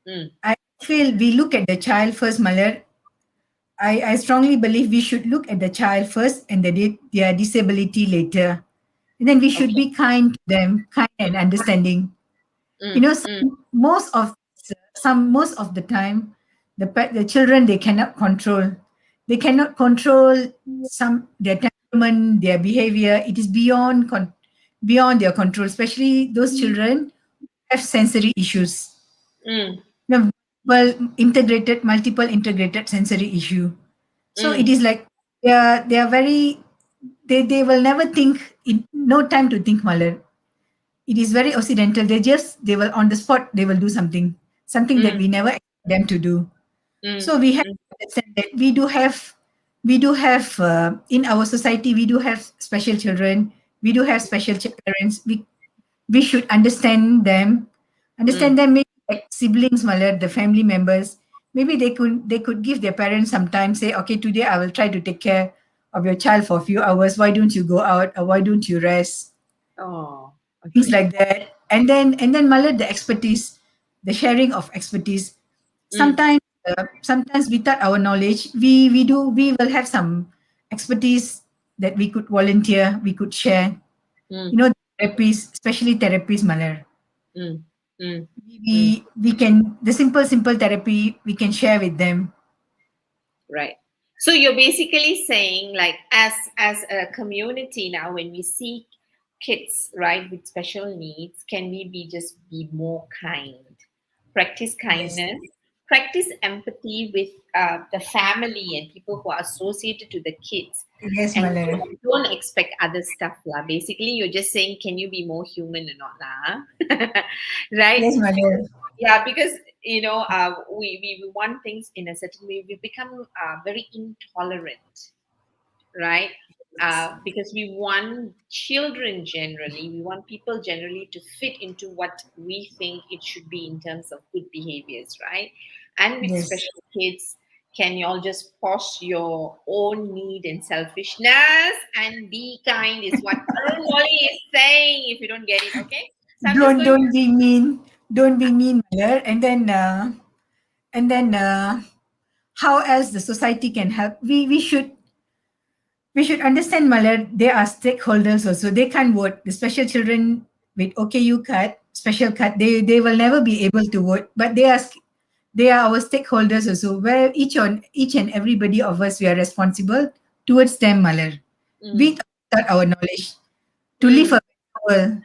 Mm, I feel we look at the child first, Malar. I strongly believe we should look at the child first and their disability later. And then we should okay. be kind to them, kind and understanding. Mm, mm, Most of the time, the children they cannot control some their temperament, their behavior. It is beyond their control, especially those children who have sensory issues. mm, The multiple integrated sensory issue. So it mm, is like they are very they will never think in no time to think, Malar. It is very occidental. They will on the spot they will do something that mm, we never expect them to do. mm, So we have mm, to understand that we do have in our society we do have special children, we do have special parents. We should mm. understand them, maybe like siblings, Malar, the family members. Maybe they could give their parents some time, say, okay, today I will try to take care of your child for a few hours. Why don't you go out, or why don't you rest? Oh, Things okay. like that. And then Malar, the expertise, the sharing of expertise. Mm, Sometimes without our knowledge, we will have some expertise that we could volunteer, we could share. mm, You know, therapies, especially therapies, Malar. mm, mm, mm. We can the simple therapy we can share with them. Right. So you're basically saying, like, as a community now, when we see kids, right, with special needs, can we be more kind, practice Yes, kindness, practice empathy with the family and people who are associated to the kids, yes, and Malar. don't expect other stuff, lah. Basically, you're just saying, can you be more human or not, lah? Right? Yes, Malar. Yeah, because we want things in a certain way. We become very intolerant, right? Because we want children generally, we want people generally to fit into what we think it should be in terms of good behaviors, right? And with Yes. special kids, can you all just pause your own need and selfishness and be kind, is what Arun Moli is saying. If you don't get it, okay? So I'm just Don't going. don't be mean. Don't be mean, Malar. And then how else the society can help? We should understand, Malar. They are stakeholders also. They can't vote. The special children with OKU card. special cut. They will never be able to vote, but they are our stakeholders also. Where each and everybody of us we are responsible towards them, Malar. Be Mm, it our knowledge to live mm, a better world.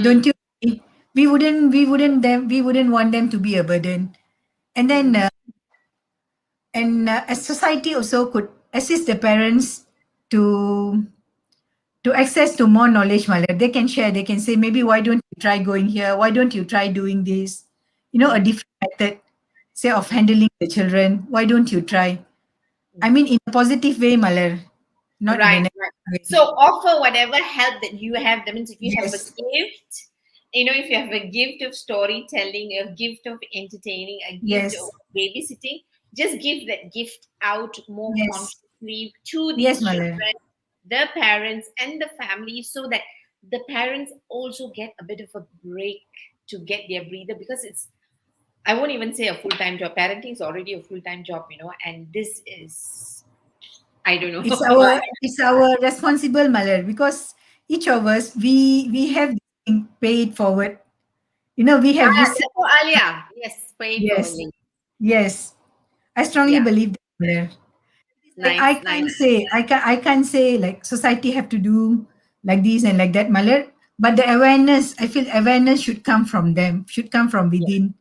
Don't mm, you? We wouldn't want them to be a burden. And then mm, a society also could assist the parents to access to more knowledge, Mala. They can share, they can say, maybe why don't you try going here? Why don't you try doing this? A mm, different method, say, of mm, handling the children. Why don't you try? I mm. mean, in a positive way, Malar, not in a Right, negative right. way. So offer whatever help that you have. That means if you have a Yes, gift, if you have a gift of storytelling, a gift of entertaining, a gift of yes, babysitting, just give that gift out more yes, consciously to yes, these Malar. children, the parents, and the family, so that the parents also get a bit of a break to get their breather, because I won't even say a full-time job. Parenting is already a full-time job, and this is, I don't It's know. our responsible, Malar, because each of us we have this thing paid forward. We have Ah, received. therefore, Alia. Yes, pay it Yes, forwardly. yes. I strongly Yeah, believe that, Malar. Like nice, nice. I can't say like society have to do like this and like that, Malar. But the awareness, I feel awareness should come from them, should come from Yeah. within.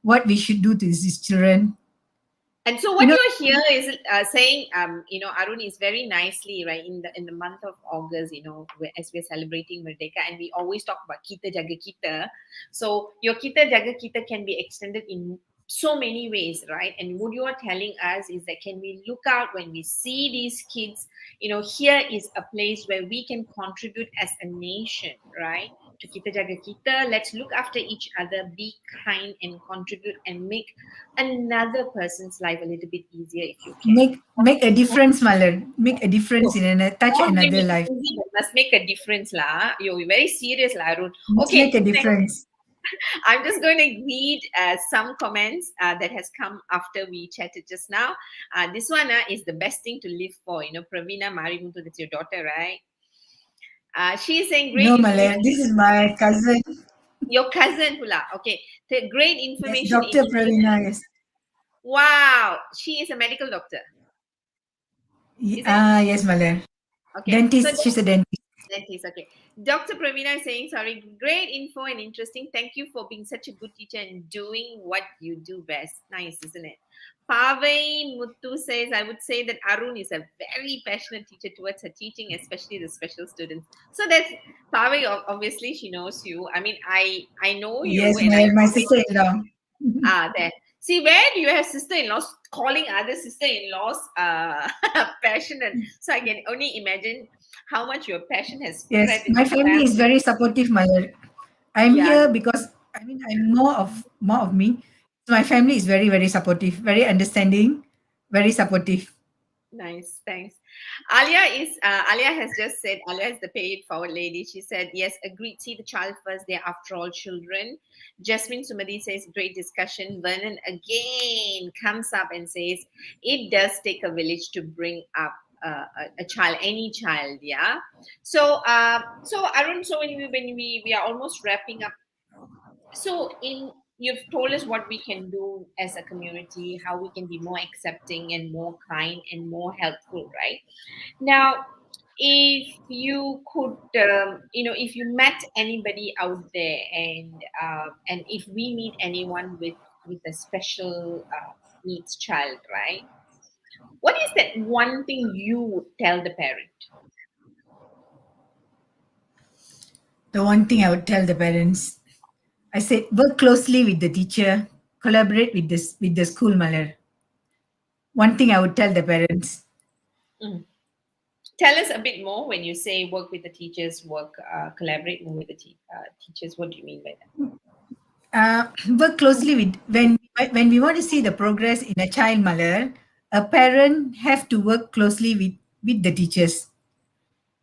What we should do to these children, And so, you what know. you're here is saying, Arun is very nicely right in the month of August. As we're celebrating Merdeka, and we always talk about kita jaga kita. So your kita jaga kita can be extended in so many ways, right? And what you are telling us is that, can we look out when we see these kids? Here is a place where we can contribute as a nation, right? To kita jaga kita, let's look after each other, be kind, and contribute, and make another person's life a little bit easier if you can. Make a difference, Malar. Make a difference So, in touch not only another make it life. easy, but must make a difference, lah. You're very serious, lah, Arun. Let's Okay, make a next, difference. I'm just going to read some comments that has come after we chatted just now. This one is the best thing to live for. Pravina Marimuntu, that's your daughter, right? She's saying great No, Malar. information. This is my cousin. Your cousin, Pula. Okay, the great Yes, information in Doctor Pravina. Yes. Wow, she is a medical doctor, is it? Yes, Malar. Okay, so Dentist. She's a dentist. dentist. Okay, Dr. Pravina is saying, sorry, great info and interesting. Thank you for being such a good teacher and doing what you do best. Nice, isn't it? Pavai Muttu says, I would say that Arun is a very passionate teacher towards her teaching, especially the special students. So that's Pavai. Obviously, she knows you. I mean, I know you, Yes, and I know my sister-in-law. there. See, where do you have sister-in-laws calling other sister-in-laws passionate? So I can only imagine how much your passion has Yes, spread in my the family is family. very supportive, Mother. I'm Yeah, here because I mean I'm more of me. So my family is very, very supportive, very understanding, very supportive. nice. Thanks. Alia has just said, Alia is the paid forward lady. She said, yes, agreed. See the child first. They're after all children. Jasmine Sumadi says, great discussion. Vernon again comes up and says, it does take a village to bring up a child, any child. Yeah. So Arun, so when we are almost wrapping up, so in you've told us what we can do as a community, how we can be more accepting and more kind and more helpful, right? Now, if you could, if you met anybody out there, and if we meet anyone with a special needs child, right? What is that one thing you would tell the parent? The one thing I would tell the parents, I said work closely with the teacher, collaborate with the school, Mother. One thing I would tell the parents. Mm. Tell us a bit more when you say work with the teachers, collaborate more with the teachers. What do you mean by that? Work closely with when we want to see the progress in a child, Mother, a parent have to work closely with the teachers.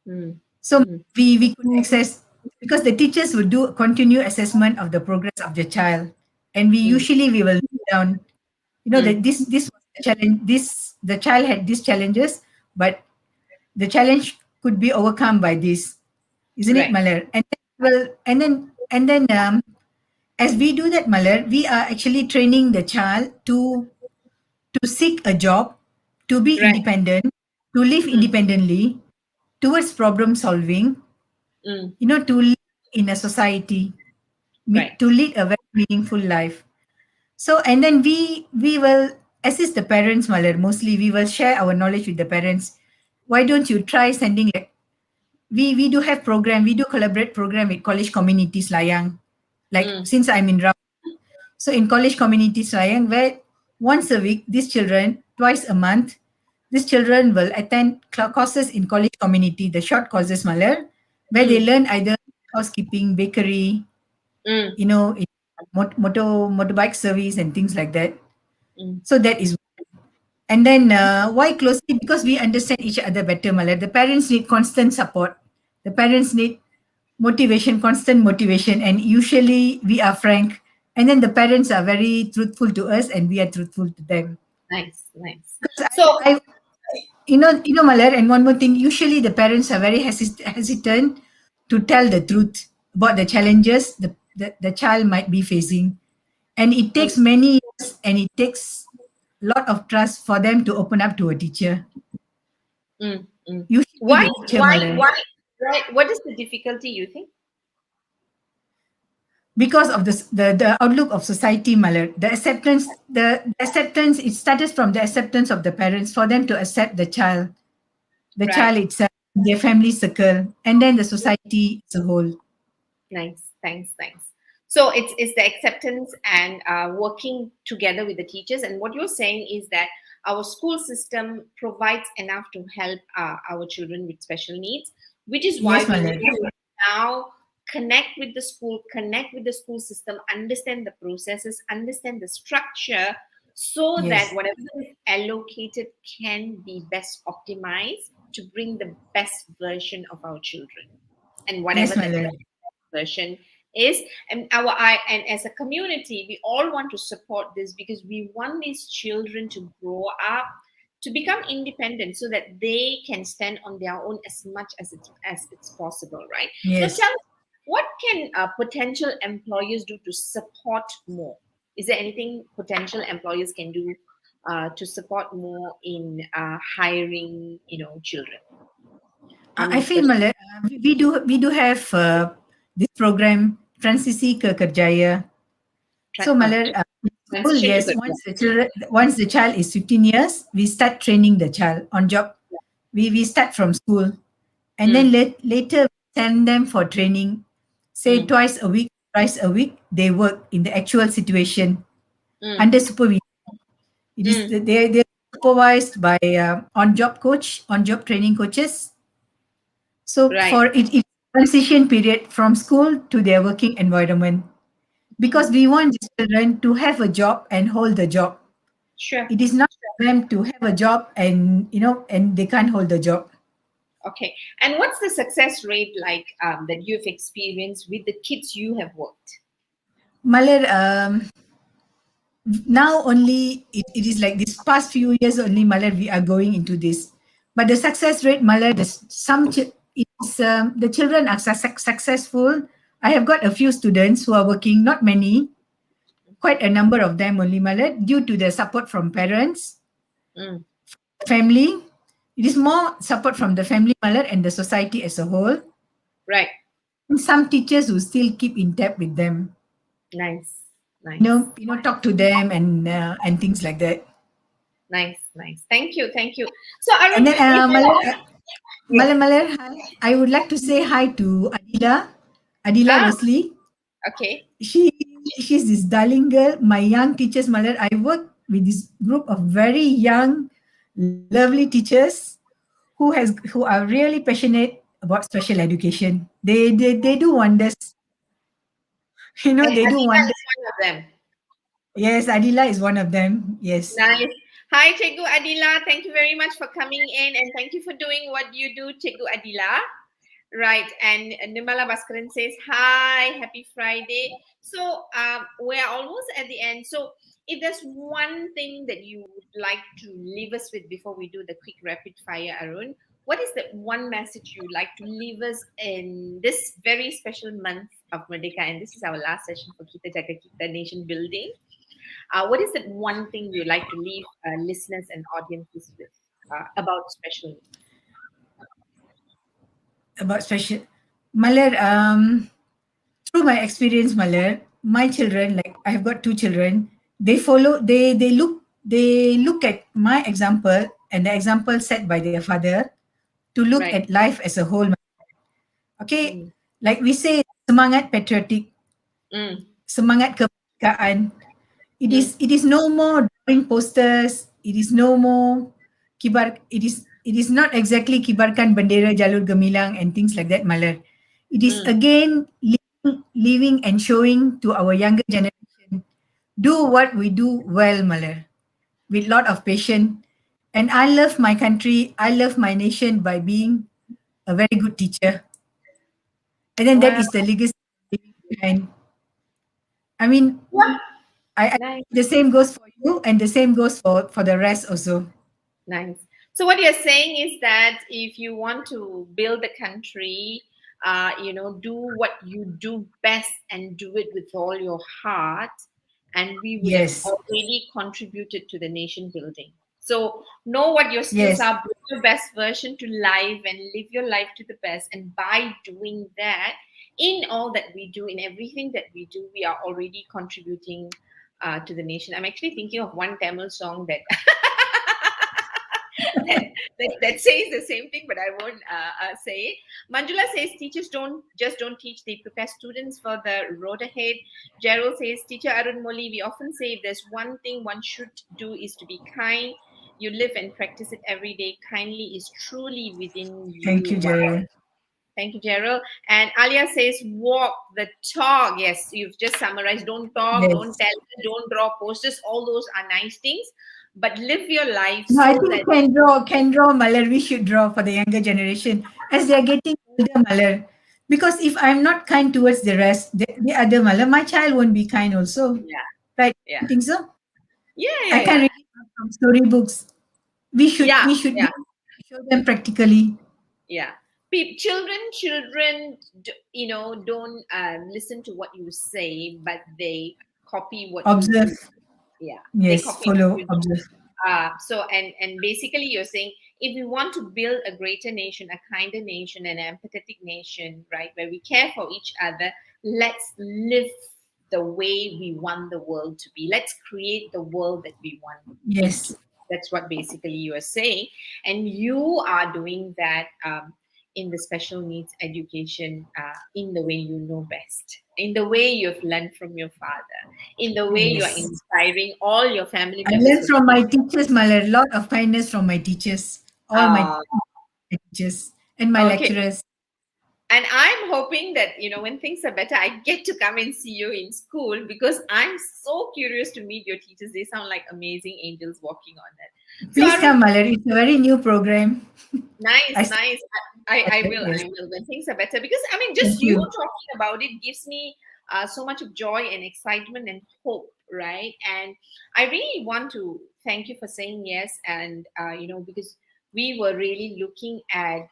Mm. So Mm. we could access because the teachers will do continue assessment of the progress of the child, and Mm. we will note down, Mm. that this was the challenge. The child had these challenges, but the challenge could be overcome by this, isn't it, Right. Malar? And then as we do that, Malar, we are actually training the child to seek a job, to be Right. independent, to live Mm, independently, towards problem solving, mm, to live in a society, right. to lead a very meaningful life. So, and then we will assist the parents, Malar. Mostly, we will share our knowledge with the parents. Why don't you try sending? Like, we do have program. We do collaborate program with college communities, Layang. Like Mm, since I'm in Rao, so in college communities, Layang, where once a week, these children, twice a month, these children will attend courses in college community, the short courses, Malar, where they mm, learn either housekeeping, bakery, mm, in motorbike service and things like that. mm, So that is, and then why closely? Because we understand each other better, Malad. The parents need constant support. The parents need motivation, constant motivation, and usually we are frank. And then the parents are very truthful to us, and we are truthful to them. nice, nice. Because So, I Malad, and one more thing. Usually, the parents are very hesitant to tell the truth about the challenges the child might be facing, and it mm, takes many years, and it takes a lot of trust for them to open up to a teacher. mm, mm. Usually, Why, the teacher, why, Malay, why, why? What is the difficulty you think? because of the outlook of society, Malay, the acceptance. It started from the acceptance of the parents for them to accept the Right. child itself, their family circle, and then the society as a whole. Nice. Thanks. Thanks. So it's the acceptance and working together with the teachers. And what you're saying is that our school system provides enough to help our children with special needs, which is why Yes, we need Malay. to now connect with the school system, understand the processes, understand the structure, so that Yes. whatever is allocated can be best optimized to bring the best version of our children, and whatever Yes, that Malay. version is. And our I and as a community, we all want to support this because we want these children to grow up to become independent so that they can stand on their own as much as it's possible, right? Now Yes. tell me, what can potential employers do to support more? Is there anything potential employers can do to support more in hiring, children? I I mean, feel, especially. Malay, we do have this program Transisi ke Kerjaya. So, Malay, in school, Transition to yes, good. once the child is 15 years, we start training the child on job. We start from school, and then Mm, later we send them for training, say mm, twice a week, thrice a week. They work in the actual situation mm, under supervision. It is mm. they're supervised by on job training coaches. So Right. for it transition period from school to their working environment, because we want the children to have a job and hold the job. Sure. It is not for them to have a job and and they can't hold the job. Okay. And what's the success rate like that you've experienced with the kids you have worked? Maler, now only it is like this past few years only, Maler, we are going into this. But the success rate, Maler, it's the children are successful. I have got a few students who are working, not many, quite a number of them only, Maler, due to the support from parents, Mm, family. It is more support from the family, Maler, and the society as a whole. right. And some teachers who still keep in touch with them, Nice. Nice. talk to them and things like that. Nice. Nice. Thank you. Thank you. So And Arun, then yes. Malar, hi. I would like to say hi to Adila Ah, Rosli. okay. She she's this darling girl. My young teachers, Malar. I work with this group of very young, lovely teachers who are really passionate about special education. They do wonders. And They do Adina wonders. is one of them. Yes, Adila is one of them. Yes. Nice. Hi, Cikgu Adila. Thank you very much for coming in and thank you for doing what you do, Cikgu Adila. Right. And Nimala Bhaskaran says, hi, happy Friday. So we're almost at the end. So if there's one thing that you would like to leave us with before we do the quick rapid fire, Arun, what is the one message you'd like to leave us in this very special month of Merdeka, and this is our last session for Kita Jaga Kita Nation Building. What is that one thing you like to leave listeners and audiences with about special needs? About special, Malar, through my experience, Malar, my children, like I have got two children, they follow, they look at my example and the example set by their father to look Right. at life as a whole. Okay, Mm, like we say, semangat patriotic, mm, semangat kemerdekaan. mm, It is no more drawing posters. It is no more kibar. It is not exactly kibarkan bendera jalur gemilang and things like that, Malar. It is mm. again living and showing to our younger generation, do what we do well, Malar, with lot of patience. And I love my country. I love my nation by being a very good teacher. And then that Wow. is the legacy behind. I mean, I Nice. the same goes for you, and the same goes for the rest also. Nice. So what you're saying is that if you want to build a country, do what you do best and do it with all your heart, and we would have Yes, already contributed to the nation building. So know what your skills yes, are, bring your best version to life, and live your life to the best. And by doing that, in all that we do, in everything that we do, we are already contributing to the nation. I'm actually thinking of one Tamil song that that says the same thing, but I won't say it. Manjula says teachers don't teach; they prepare students for the road ahead. Gerald says, teacher Arun Moli, we often say if there's one thing one should do is to be kind. You live and practice it every day. Kindly is truly within thank you. you, Wow. Gerald. Thank you, Gerald. And Alia says, walk the talk. Yes, you've just summarized. Don't talk, don't Yes. tell, don't draw posters. All those are nice things. But live your life No, I so think that can draw, Malar. We should draw for the younger generation as they are getting older, Malar. Because if I'm not kind towards the rest, the other Malar, my child won't be kind also. yeah, Right? yeah, You think so? yeah, I yeah, can yeah, read it from storybooks. yeah, We yeah, show them practically. yeah. Children, don't listen to what you say, but they copy what you Observe. do. Yeah, they Yes, copy what follow, you do. observe. So basically you're saying if we want to build a greater nation, a kinder nation, an empathetic nation, right, where we care for each other, let's live the way we want the world to be. Let's create the world that we want it to. Yes. That's what basically you are saying, and you are doing that in the special needs education in the way you know best, in the way you've learned from your father, in the way you are Yes. inspiring all your family I members learned for from the my teachers, Malar, a lot of kindness from my teachers, all my uh, teachers and my okay. lecturers. And I'm hoping that, when things are better, I get to come and see you in school because I'm so curious to meet your teachers. They sound like amazing angels walking on that. So, Please Arun, come, Malar. It's a very new program. nice, I see nice. I will, yes. I will when things are better because, just Thank you you. talking about it gives me so much of joy and excitement and hope, right? And I really want to thank you for saying yes. And, because we were really looking at,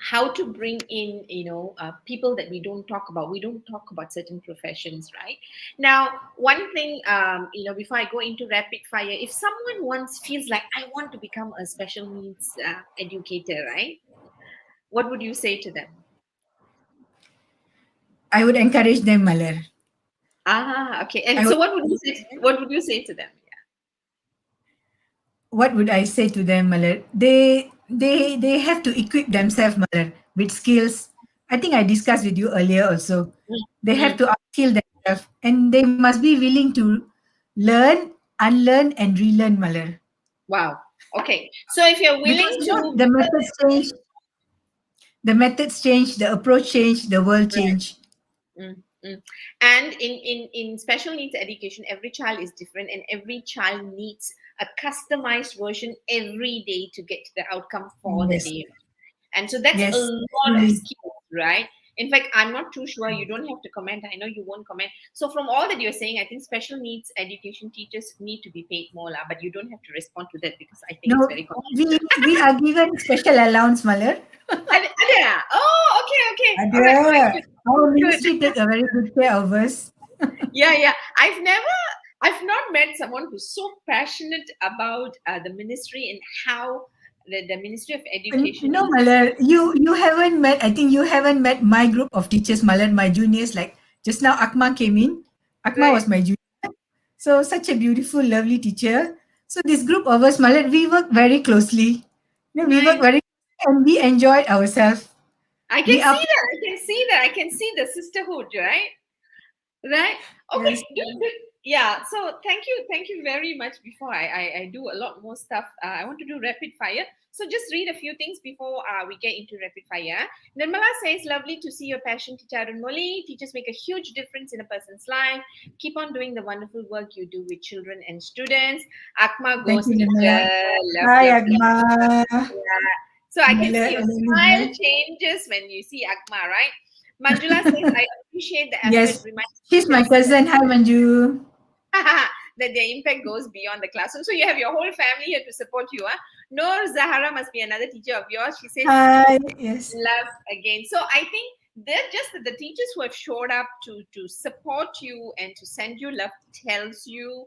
how to bring in people that we don't talk about certain professions, right? Now, one thing, before I go into rapid fire, if someone once feels like I want to become a special needs educator, right, what would you say to them? I would encourage them, Malar. Okay. I And would so what would you say to them? what would I say to them, Malar? They have to equip themselves, Malar, with skills. I think I discussed with you earlier also. Mm, They have mm. to upskill themselves and they must be willing to learn, unlearn, and relearn, Malar. Wow. Okay, so if you're Because willing you know to, the methods change, the approach change, the world right. change. Mm, mm. And in special needs education, every child is different, and every child needs a customized version every day to get to the outcome for the Yes, day. And so that's a yes, lot of truly. skills, right? In fact, I'm not too sure. You don't have to comment. I know you won't comment. So from all that you're saying, I think special needs education teachers need to be paid more, lah, but you don't have to respond to that because I think it's No, very we confidential. we are given special allowance, Malar. Ada? Oh, okay, okay. All right, Ada. fine. Our Good. ministry take a very good care of us. Yeah, yeah. I've not met someone who's so passionate about the ministry and how the Ministry of Education No, is Malar, you haven't met. I think you haven't met my group of teachers, Malar, my juniors. Like just now, Akma came in. Akma right. was my junior. So such a beautiful, lovely teacher. So this group of us, Malar, we work very closely. We work Nice. very and we enjoyed ourselves. I We can are see that. I can see that. I can see the sisterhood, right? Right. Okay. yes, Good. Good. Yeah. So thank you very much. Before I do a lot more stuff, I want to do rapid fire. So just read a few things before we get into rapid fire. Nirmala says, "Lovely to see your passion, teacher Arun Moli. Teachers make a huge difference in a person's life. Keep on doing the wonderful work you do with children and students." Akma thank goes you, Nirmala. teacher. Love, Hi, love, Agma. love. Yeah. So I can see Malar, your smile Elizabeth. changes when you see Akma, right? Manjula says, "I appreciate the effort. Yes, Remind she's my teachers cousin. Hi, Manju. that their impact goes beyond the classroom." So you have your whole family here to support you. Huh? Noor Zahara must be another teacher of yours. She says, Hi, yes, love again. So I think they're just the teachers who have showed up to support you and to send you love tells you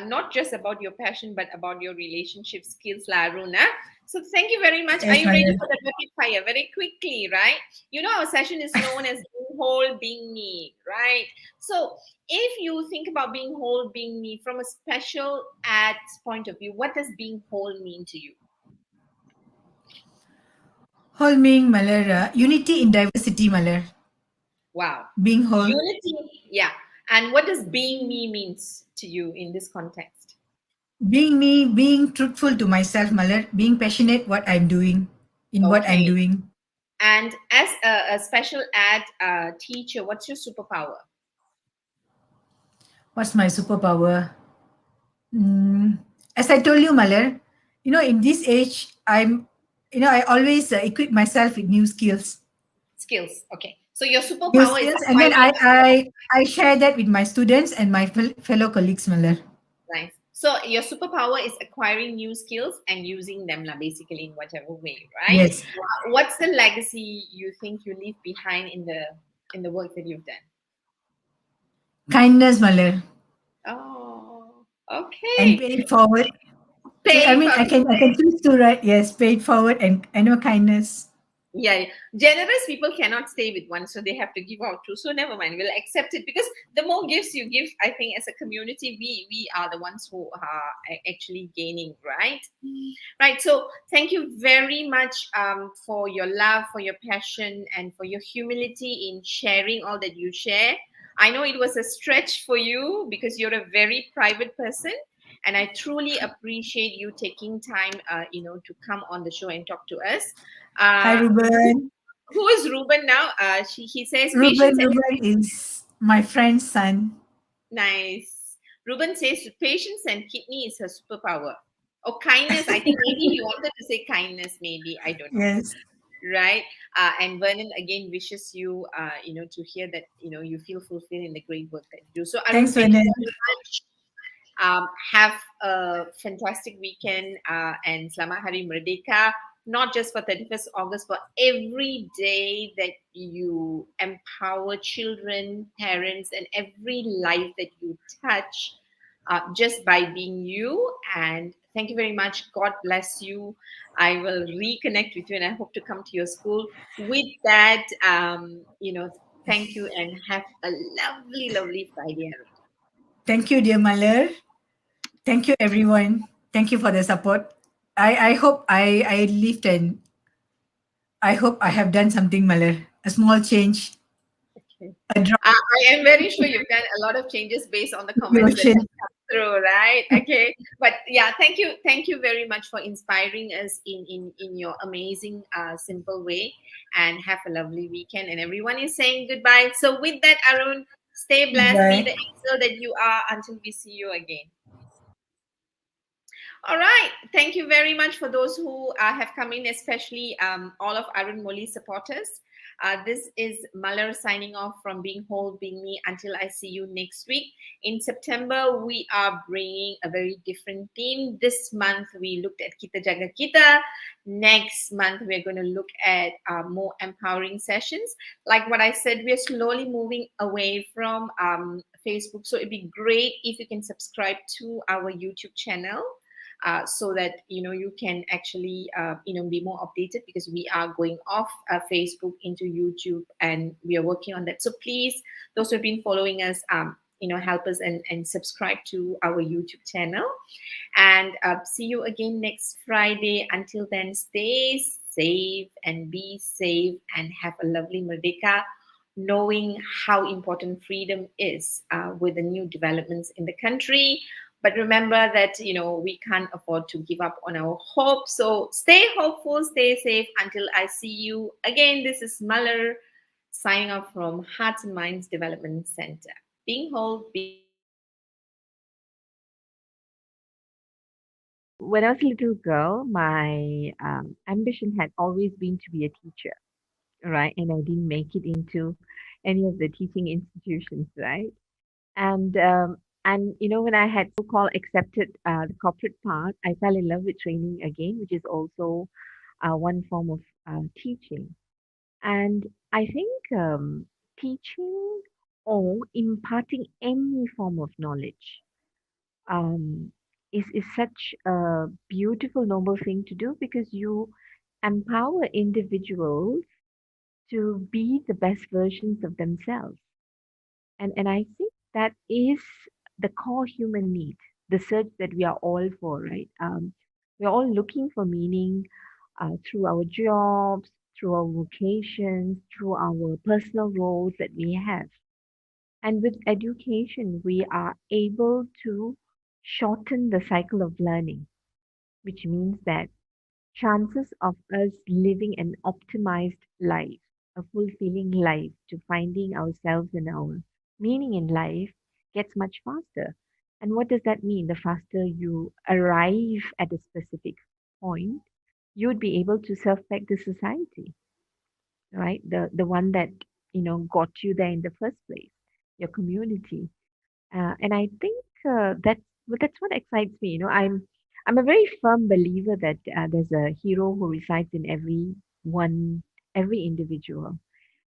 not just about your passion but about your relationship skills, Laruna. So thank you very much. Are yes, you ready Malar. for the rapid fire? Very quickly, right? You know our session is known as being whole, being me, right? So if you think about being whole, being me from a special ads point of view, what does being whole mean to you? Holming, Malar. Unity in diversity, Malar. Wow. Being whole. Unity. Yeah. And what does being me means to you in this context? Being me, being truthful to myself, Malar. Being passionate what I'm doing, in what I'm Okay. doing. And as a special ed teacher, what's your superpower? What's my superpower? Mm, as I told you, Malar, in this age, I always equip myself with new skills. Skills. Okay. So your New superpower is skills, and then acquiring. I share that with my students and my fellow colleagues, Malar. Nice. So your superpower is acquiring new skills and using them, lah, basically in whatever way, right? Yes. What's the legacy you think you leave behind in the work that you've done? Kindness, Malar. Oh, And okay. pay it forward. I Pay mean, for I can choose to write, yes, pay it forward and I know kindness. Yeah, yeah. Generous people cannot stay with one, so they have to give out too. So never mind, we'll accept it because the more gifts you give, I think as a community, we are the ones who are actually gaining, right? Right. So thank you very much for your love, for your passion, and for your humility in sharing all that you share. I know it was a stretch for you because you're a very private person. And I truly appreciate you taking time, to come on the show and talk to us. Hi, Uh, Ruben. who is Ruben now? He says Ruben, patience and Ruben is my friend's son. nice. Ruben says patience and kidney is her superpower. Or kindness. I think maybe he wanted to say kindness. Maybe I don't know. Yes. Right. And Vernon again wishes you, to hear that you feel fulfilled in the great work that you do. So Arun, Thanks, thank you Vernon. very much. Have a fantastic weekend and Selamat Hari Merdeka, not just for 31st August, for every day that you empower children, parents, and every life that you touch just by being you. And thank you very much. God bless you. I will reconnect with you and I hope to come to your school. With that, thank you and have a lovely, lovely Friday. Thank you, dear Malar. Thank you, everyone. Thank you for the support. I hope I lived and I hope I have done something, Malar. A small change, Okay. a drop I am very sure you've done a lot of changes based on the in the comments that ocean. have come through, right? Okay. But yeah, thank you very much for inspiring us in your amazing, simple way. And have a lovely weekend. And everyone is saying goodbye. So with that, Arun, stay blessed, be Bye. the angel that you are until we see you again. All right. Thank you very much for those who have come in, especially all of Arun Moli supporters. This is Malar signing off from Being Whole, Being Me. Until I see you next week. In September, we are bringing a very different theme. This month, we looked at Kita Jaga Kita. Next month, we're going to look at more empowering sessions. Like what I said, we're slowly moving away from Facebook. So it'd be great if you can subscribe to our YouTube channel, so that you can actually be more updated, because we are going off Facebook into YouTube, and we are working on that. So please, those who have been following us, help us and subscribe to our YouTube channel. And see you again next Friday. Until then, stay safe and be safe, and have a lovely Merdeka, knowing how important freedom is with the new developments in the country. But remember that we can't afford to give up on our hope. So stay hopeful, stay safe. Until I see you again, this is Malar signing off from Hearts and Minds Development Center. Being whole, being me. When I was a little girl, my ambition had always been to be a teacher, right? And I didn't make it into any of the teaching institutions, right? And when I had so-called accepted the corporate path, I fell in love with training again, which is also one form of teaching. And I think teaching or imparting any form of knowledge um, is such a beautiful, noble thing to do, because you empower individuals to be the best versions of themselves. And I think that is the core human need, the search that we are all for, right? We're all looking for meaning through our jobs, through our vocations, through our personal roles that we have. And with education, we are able to shorten the cycle of learning, which means that chances of us living an optimized life, a fulfilling life, to finding ourselves and our meaning in life gets much faster. And what does that mean? The faster you arrive at a specific point, you would be able to serve back the society, right? The one that got you there in the first place, your community. And I think that's what excites me. I'm a very firm believer that there's a hero who resides in every individual,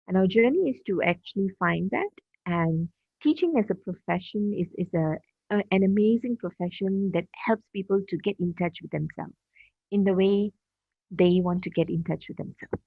and our journey is to actually find that. And teaching as a profession is an amazing profession that helps people to get in touch with themselves in the way they want to get in touch with themselves.